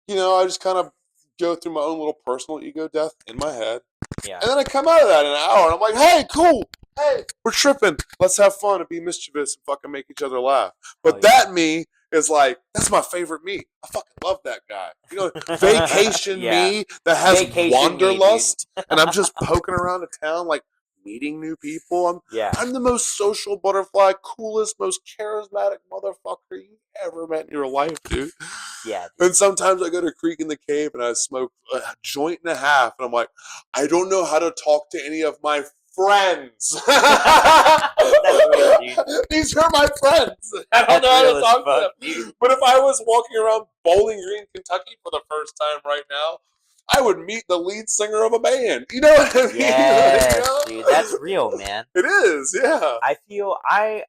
I just kind of go through my own little personal ego death in my head. Yeah. And then I come out of that in an hour and I'm like, hey, cool. Hey, we're tripping. Let's have fun and be mischievous and fucking make each other laugh. But that me is like, that's my favorite me. I fucking love that guy. Vacation me that has wanderlust and I'm just poking around the town like meeting new people. I'm the most social butterfly, coolest, most charismatic motherfucker you ever met in your life, dude. Yeah. And sometimes I go to Creek in the Cave and I smoke a joint and a half and I'm like, I don't know how to talk to any of my friends. These are my friends. I don't know how to talk to them. But if I was walking around Bowling Green, Kentucky for the first time right now, I would meet the lead singer of a band. You know what I mean? Yes, dude, that's real, man. It is, yeah. I feel I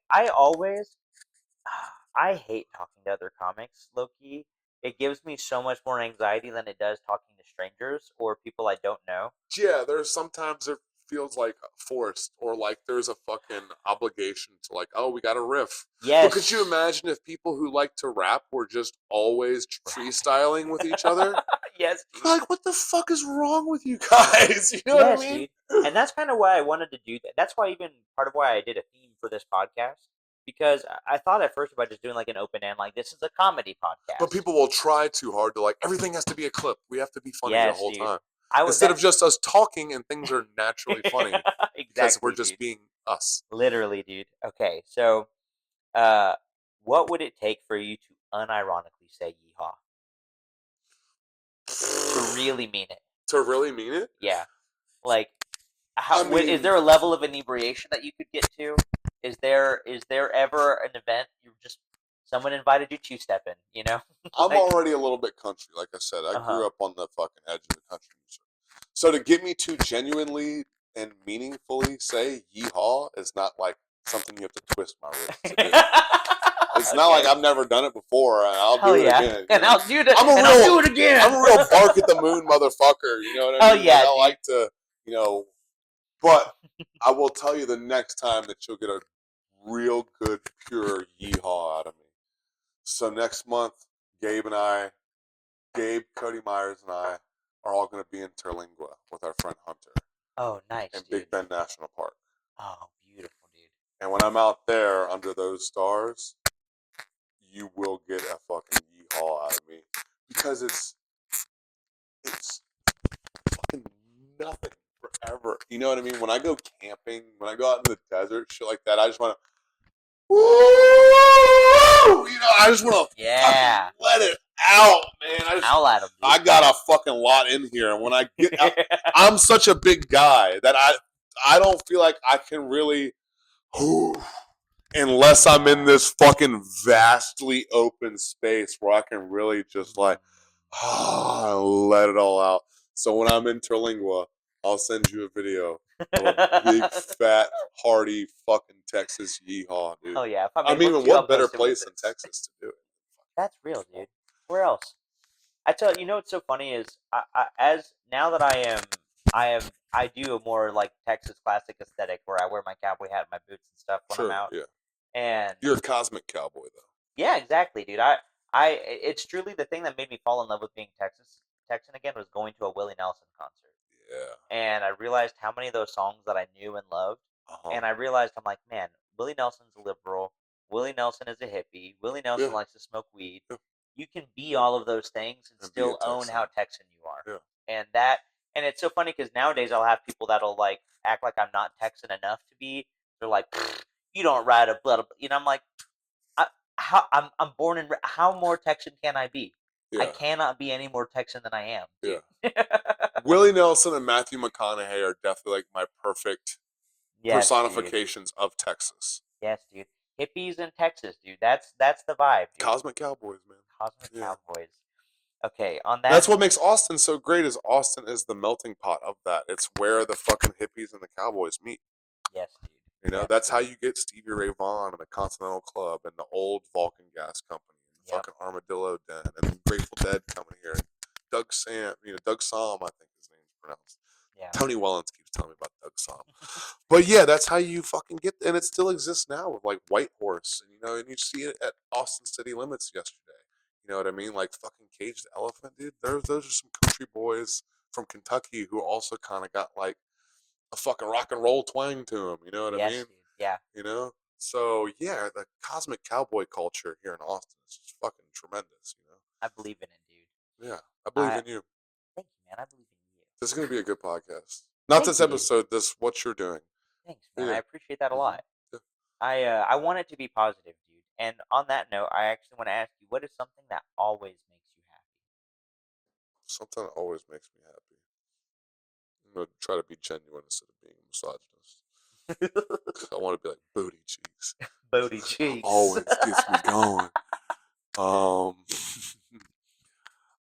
hate talking to other comics, low-key. It gives me so much more anxiety than it does talking to strangers or people I don't know. Yeah, there's sometimes it feels like forced or like there's a fucking obligation to like, oh, we got a riff. Yes. But could you imagine if people who like to rap were just always freestyling with each other? Yes, dude. Like, what the fuck is wrong with you guys? You know what I mean? Dude. And that's kind of why I wanted to do that. That's why even part of why I did a theme for this podcast. Because I thought at first about just doing like an open end, like this is a comedy podcast. But people will try too hard to like, everything has to be a clip. We have to be funny the whole time. Instead of just us talking and things are naturally funny. Exactly. Because we're just being us. Literally, dude. Okay, so what would it take for you to unironically say yeehaw? To really mean it. To really mean it? Yeah. Like, is there a level of inebriation that you could get to? Is there ever an event you're just Someone invited you two-stepping, you know? I'm already a little bit country, like I said. I grew up on the fucking edge of the country music. So to get me to genuinely and meaningfully say yeehaw is not like something you have to twist my wrist to do. It's not like I've never done it before, and I'll do it again. And I'll do it. I'll do it again. I'm a real bark at the moon motherfucker. You know what I mean? Yeah, like, I like to, But I will tell you the next time that you'll get a real good, pure yeehaw out of me. So next month, Gabe, Cody Myers, and I are all going to be in Terlingua with our friend Hunter. Oh, nice, in dude. Big Bend National Park. Oh, beautiful, dude. And when I'm out there under those stars, you will get a fucking yeehaw out of me. Because it's fucking nothing forever. You know what I mean? When I go camping, when I go out in the desert, shit like that, I just want to, I just want to fucking let it out, man. Howl at 'em, dude. I got a fucking lot in here. And when I get out, I'm such a big guy that I don't feel like I can really, unless I'm in this fucking vastly open space where I can really just like, let it all out. So when I'm in Terlingua, I'll send you a video of a big, fat, hearty, fucking Texas yeehaw, dude. Oh, yeah. I mean, what better place in Texas to do it? That's real, dude. Where else? I tell you, what's so funny is, now that I do a more like Texas classic aesthetic where I wear my cowboy hat and my boots and stuff when I'm out. Yeah. And you're a cosmic cowboy, though. Yeah, exactly, dude. It's truly the thing that made me fall in love with being Texan again was going to a Willie Nelson concert. Yeah. And I realized how many of those songs that I knew and loved. And I realized, I'm like, man, Willie Nelson's a liberal. Willie Nelson is a hippie. Willie Nelson likes to smoke weed. Yeah. You can be all of those things and still own how Texan you are. Yeah. And it's so funny because nowadays I'll have people that'll like act like I'm not Texan enough to be. They're like, you don't ride a blood. I'm like, I'm born in. How more Texan can I be? Yeah. I cannot be any more Texan than I am. Dude. Yeah. Willie Nelson and Matthew McConaughey are definitely like my perfect personifications of Texas. Yes, dude. Hippies in Texas, dude. That's the vibe. Dude. Cosmic Cowboys, man. Cosmic Cowboys. Okay, on that. That's what makes Austin so great. Is Austin is the melting pot of that. It's where the fucking hippies and the cowboys meet. Yes, dude. That's how you get Stevie Ray Vaughan and the Continental Club and the old Vulcan Gas Company and the fucking Armadillo Den and the Grateful Dead coming here. And Doug Sam, I think his name's pronounced. Yeah. Tony Wellens keeps telling me about Doug Sam. But yeah, that's how you fucking get, and it still exists now with like White Horse, and you see it at Austin City Limits yesterday. You know what I mean? Like fucking Cage the Elephant, dude. Those are some country boys from Kentucky who also kind of got like a fucking rock and roll twang to them. You know what I mean? Dude. Yeah. So yeah, the cosmic cowboy culture here in Austin is just fucking tremendous. I believe in it, dude. Yeah, I believe in you. Thank you, man. I believe in you. This is gonna be a good podcast. Not this episode. This what you're doing. Thanks, man. I appreciate that a lot. Yeah. I want it to be positive, dude. And on that note, I actually want to ask you, what is something that always makes you happy? Something that always makes me happy. I'm gonna try to be genuine instead of being a misogynist. I want to be like booty cheeks. Booty cheeks always gets me going.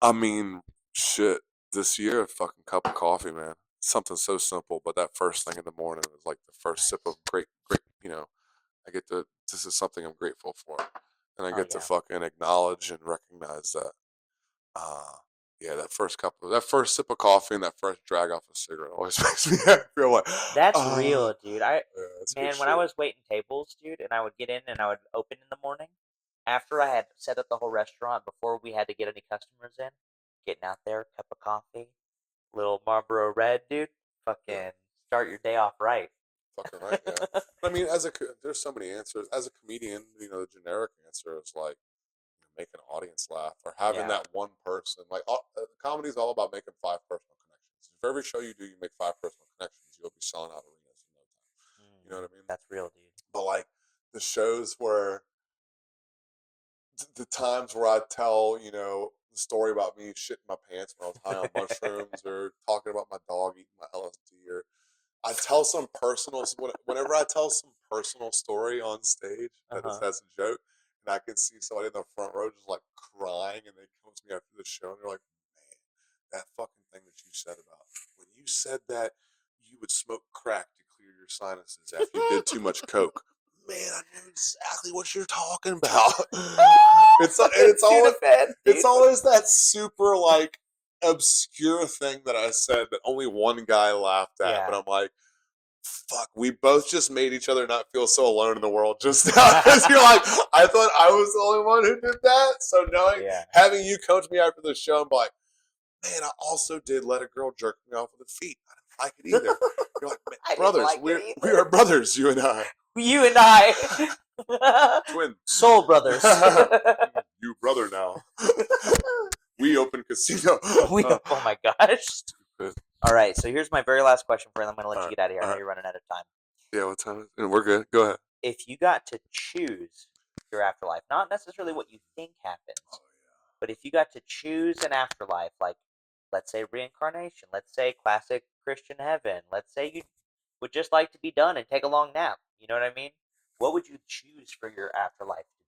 I mean, shit. This year, a fucking cup of coffee, man. Something so simple, but that first thing in the morning is like the first sip of great. I get to. This is something I'm grateful for, and I get to fucking acknowledge and recognize that. That first sip of coffee and that first drag off a cigarette always makes me happy. I'm like, that's real, dude. Man, when I was waiting tables, dude, and I would get in and I would open in the morning, after I had set up the whole restaurant, before we had to get any customers in, getting out there, cup of coffee, little Marlboro Red, dude, fucking start your day off right. Fucking right, yeah. I mean, there's so many answers. As a comedian, the generic answer is like, make an audience laugh or having that one person. Like comedy is all about making 5 personal connections. If every show you do, you make 5 personal connections, you'll be selling out arenas in no time. You know what I mean? That's real, dude. But like the shows where the times where I tell the story about me shitting my pants when I was high on mushrooms or talking about my dog eating my LSD, or I tell some personal. Whenever I tell some personal story on stage that is as a joke. and I can see somebody in the front row just like crying, and they come to me after the show, and they're like, "Man, that fucking thing that you said about when you said that you would smoke crack to clear your sinuses after you did too much coke." Man, I know exactly what you're talking about. It's always that super like obscure thing that I said that only one guy laughed at, but I'm like, fuck, we both just made each other not feel so alone in the world just now. Because you're like, I thought I was the only one who did that. So having you coach me after the show and be like, man, I also did let a girl jerk me off with her feet. I didn't like it either. You're like, man, brothers, we are brothers, you and I. You and I. Twins. Soul brothers. You brother now. We open casino. Oh my gosh. Stupid. All right, so here's my very last question for you. I'm going to let you get out of here. I know you're running out of time. Yeah, what time is it? We're good. Go ahead. If you got to choose your afterlife, not necessarily what you think happens, but if you got to choose an afterlife, like let's say reincarnation, let's say classic Christian heaven, let's say you would just like to be done and take a long nap, you know what I mean? What would you choose for your afterlife to be?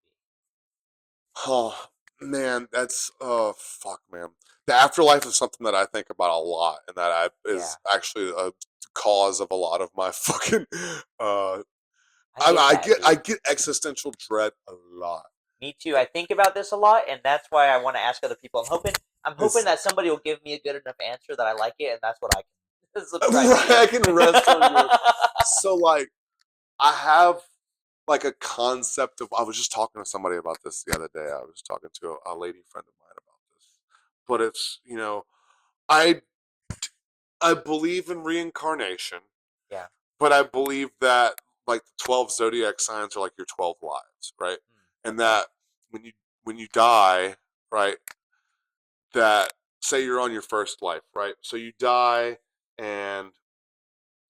Oh, man, that's fuck, man. The afterlife is something that I think about a lot, and that is actually a cause of a lot of my fucking. I get existential dread a lot. Me too. I think about this a lot, and that's why I want to ask other people. I'm hoping that somebody will give me a good enough answer that I like it, and that's what I can subscribe to. I can rest on you. So like, I have like a concept of. I was just talking to somebody about this the other day. I was talking to a lady friend of mine about this, but it's I believe in reincarnation. Yeah. But I believe that like the 12 zodiac signs are like your 12 lives, right? And that when you die, right, that say you're on your first life, right? So you die and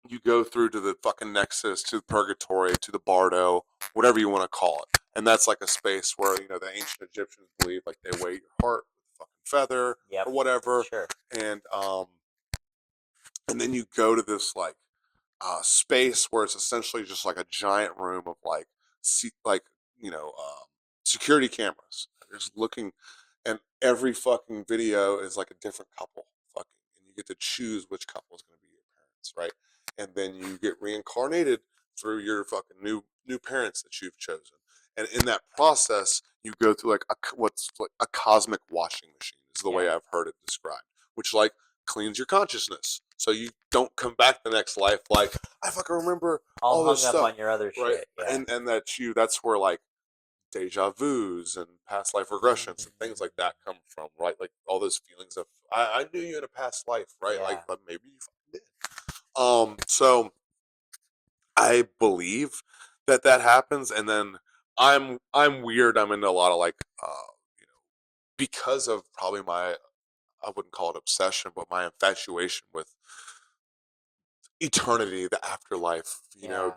you go through to the fucking nexus, to the purgatory, to the bardo, whatever you want to call it. And that's like a space where, the ancient Egyptians believe like they weigh your heart with a fucking feather or whatever. Sure. And then you go to this like space where it's essentially just like a giant room of like security cameras. They're just looking, and every fucking video is like a different couple fucking, and you get to choose which couple is going to be your parents, right? And then you get reincarnated through your fucking new parents that you've chosen, and in that process you go through like what's like a cosmic washing machine is the way I've heard it described, which like cleans your consciousness so you don't come back the next life like I fucking remember all this stuff on your other shit, and that's where like deja vus and past life regressions and things like that come from, right? Like all those feelings of I knew you in a past life, right? Like but maybe you fucking did. So I believe that happens, and then I'm weird. I'm into a lot of like because of probably my, I wouldn't call it obsession, but my infatuation with eternity, the afterlife,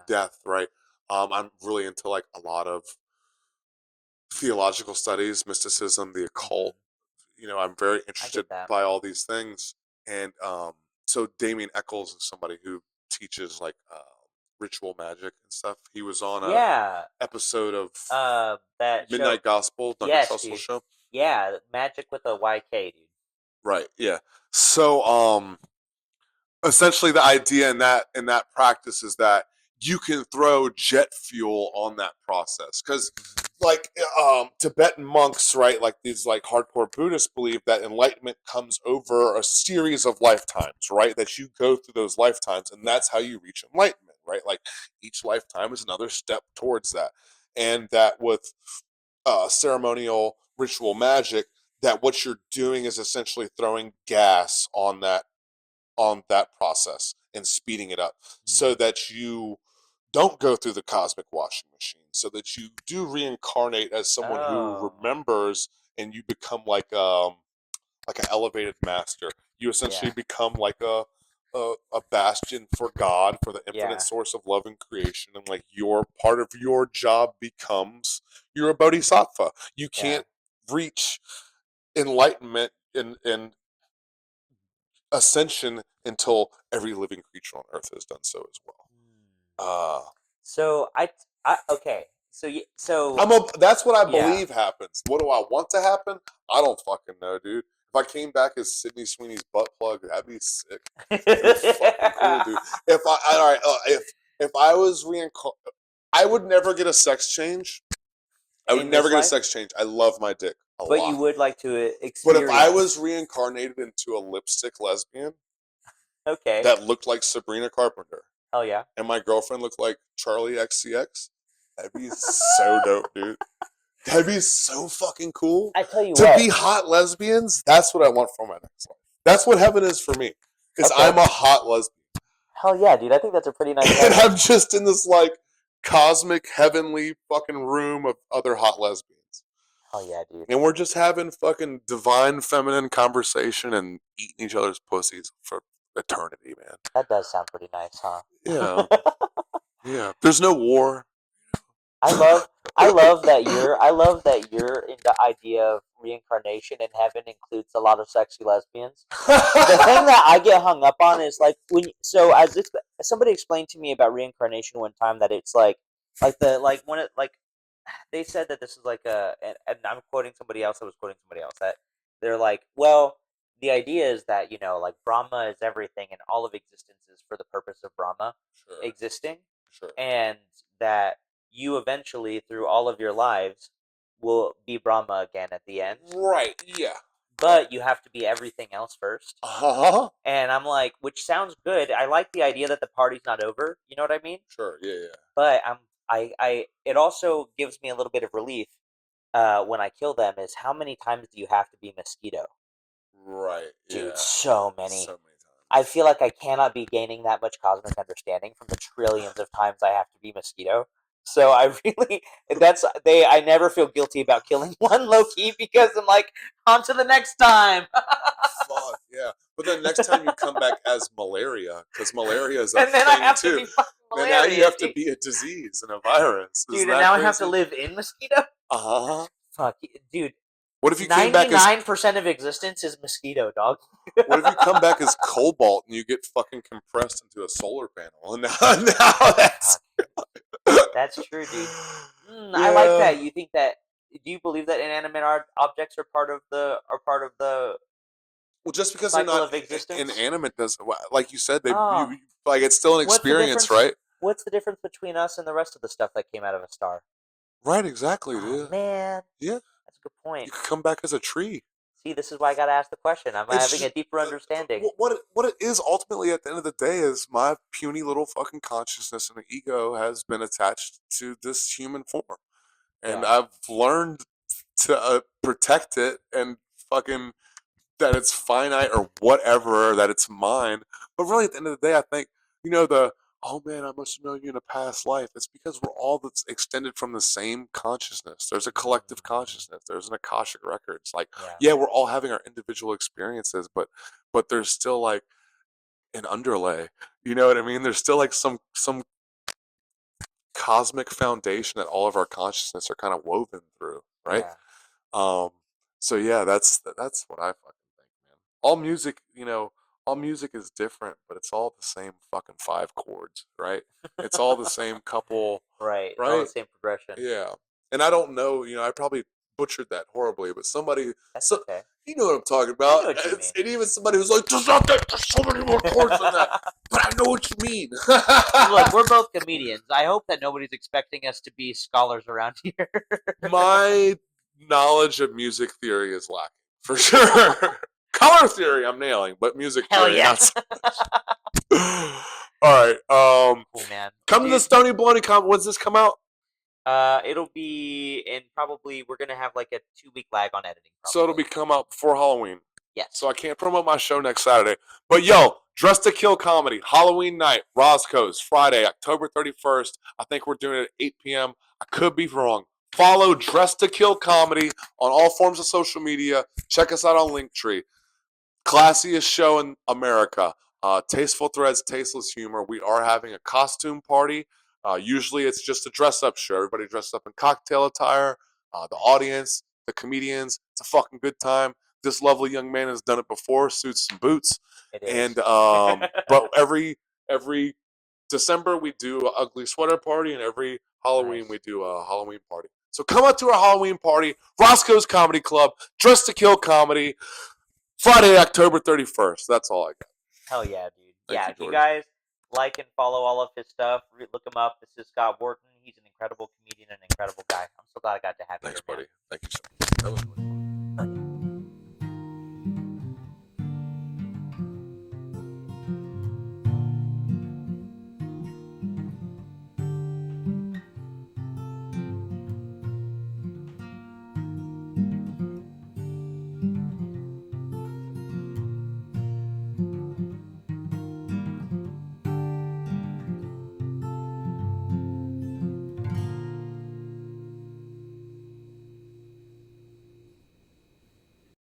death, right? I'm really into like a lot of theological studies, mysticism, the occult. I'm very interested by all these things. And so Damien Eccles is somebody who teaches like ritual magic and stuff. He was on a episode of that Midnight show. Gospel, Duncan Trussell's show. Yeah, Magic with a YK, dude. Right. Yeah. So essentially the idea in that practice is that you can throw jet fuel on that process, because like Tibetan monks, right, like these like hardcore Buddhists believe that enlightenment comes over a series of lifetimes, right, that you go through those lifetimes, and that's how you reach enlightenment, right? Like each lifetime is another step towards that. And that with ceremonial ritual magic, that what you're doing is essentially throwing gas on that process and speeding it up so that you don't go through the cosmic washing machine, so that you do reincarnate as someone who remembers, and you become like an elevated master. You essentially become like a bastion for God, for the infinite source of love and creation, and like your part of your job becomes you're a bodhisattva. You can't reach enlightenment and ascension until every living creature on earth has done so as well. So I okay. That's what I yeah. believe happens. What do I want to happen? I don't fucking know, dude. If I came back as Sydney Sweeney's butt plug, that'd be sick. That'd be fucking cool, dude. If I was reincarnated, I would never get a sex change. I would In never this get a life? sex change. I love my dick a But you lot. would like to But if I experience. was reincarnated into a lipstick lesbian Okay. that looked like Sabrina Carpenter, Oh yeah. and my girlfriend looked like Charlie XCX, that'd be so dope, dude. That'd be so fucking cool. I tell you To what. be hot lesbians, that's what I want for my next life. That's what heaven is for me. Is Okay. I'm a hot lesbian. Hell yeah, dude. I think that's a pretty nice And heaven. I'm just in this like cosmic heavenly fucking room of other hot lesbians. Hell yeah, dude. And we're just having fucking divine feminine conversation and eating each other's pussies for eternity, man. That does sound pretty nice, huh? Yeah. Yeah. There's no war. I love that you're in the idea of reincarnation, and heaven includes a lot of sexy lesbians. The thing that I get hung up on is like somebody explained to me about reincarnation one time, that it's like when it like they said that this is like and I'm quoting somebody else that was quoting somebody else, that they're like, well, the idea is that, like, Brahma is everything, and all of existence is for the purpose of Brahma existing, and that you eventually, through all of your lives, will be Brahma again at the end. Right, yeah. But you have to be everything else first. Uh-huh. And I'm like, which sounds good. I like the idea that the party's not over. You know what I mean? Sure, yeah, yeah. But it also gives me a little bit of relief when I kill them, is how many times do you have to be Mosquito? Right, Dude, yeah. so many. So many times. I feel like I cannot be gaining that much cosmic understanding from the trillions of times I have to be Mosquito. So I really, I never feel guilty about killing one low key, because I'm like, on to the next time. Fuck, yeah. But then next time you come back as malaria, because malaria is a And then thing I have too. to be fucking Then malaria. now you have dude. to be a disease and a virus. Dude, Isn't and that now crazy? I have to live in Mosquito? Uh-huh. Fuck, dude. What if you came back as 99% of existence is Mosquito, dog. What if you come back as Cobalt and you get fucking compressed into a solar panel? And now that's true, dude. Yeah. I like that. You think that? Do you believe that inanimate objects are part of the Well, just because cycle they're of not existence? inanimate doesn't, like you said, Oh. like it's still an experience, right? What's the difference between us and the rest of the stuff that came out of a star? Right, exactly, Oh dude. man, Yeah, that's a good point. you could come back as a tree. See, this is why I gotta ask the question. I'm having a deeper understanding. What it is ultimately at the end of the day is my puny little fucking consciousness and ego has been attached to this human form, and Yeah. I've learned to protect it and fucking that it's finite or whatever, that it's mine. But really, at the end of the day, I think, oh man, I must have known you in a past life. It's because we're all that's extended from the same consciousness. There's a collective consciousness. There's an Akashic record. It's like, yeah, we're all having our individual experiences, but there's still like an underlay. You know what I mean? There's still like some cosmic foundation that all of our consciousness are kind of woven through, right? Yeah. So yeah, that's what I fucking think, man. All music is different, but it's all the same fucking 5 chords, right? It's all the same couple, Right. right? All the same progression. Yeah. And I don't know, I probably butchered that horribly, but That's okay. you know what I'm talking about. I know what you mean. And even somebody who's like, there's so many more chords than that. But I know what you mean. Look, we're both comedians. I hope that nobody's expecting us to be scholars around here. My knowledge of music theory is lacking, for sure. Color theory, I'm nailing, but music theory, yeah. not so much. All right. Cool, man. Come to the Stony Baloney Con. When's this come out? It'll be in probably, we're gonna have like a 2-week lag on editing. Probably. So it'll be come out before Halloween. Yes. So I can't promote my show next Saturday. But yo, Dress to Kill Comedy, Halloween night, Roscoe's, Friday, October 31st. I think we're doing it at 8 p.m. I could be wrong. Follow Dress to Kill Comedy on all forms of social media. Check us out on Linktree. Classiest show in America. Tasteful threads, tasteless humor. We are having a costume party. Usually it's just a dress-up show. Everybody dressed up in cocktail attire. The audience, the comedians. It's a fucking good time. This lovely young man has done it before, suits and boots. It is. And but every December we do an ugly sweater party, and every Halloween we do a Halloween party. So come out to our Halloween party, Roscoe's Comedy Club, Dress to Kill Comedy, Friday, October 31st. That's all I got. Hell yeah, dude. Thank You guys like and follow all of his stuff. Look him up. This is Scott Wharton. He's an incredible comedian and an incredible guy. I'm so glad I got to have you here, buddy. man. Thank you, sir. That was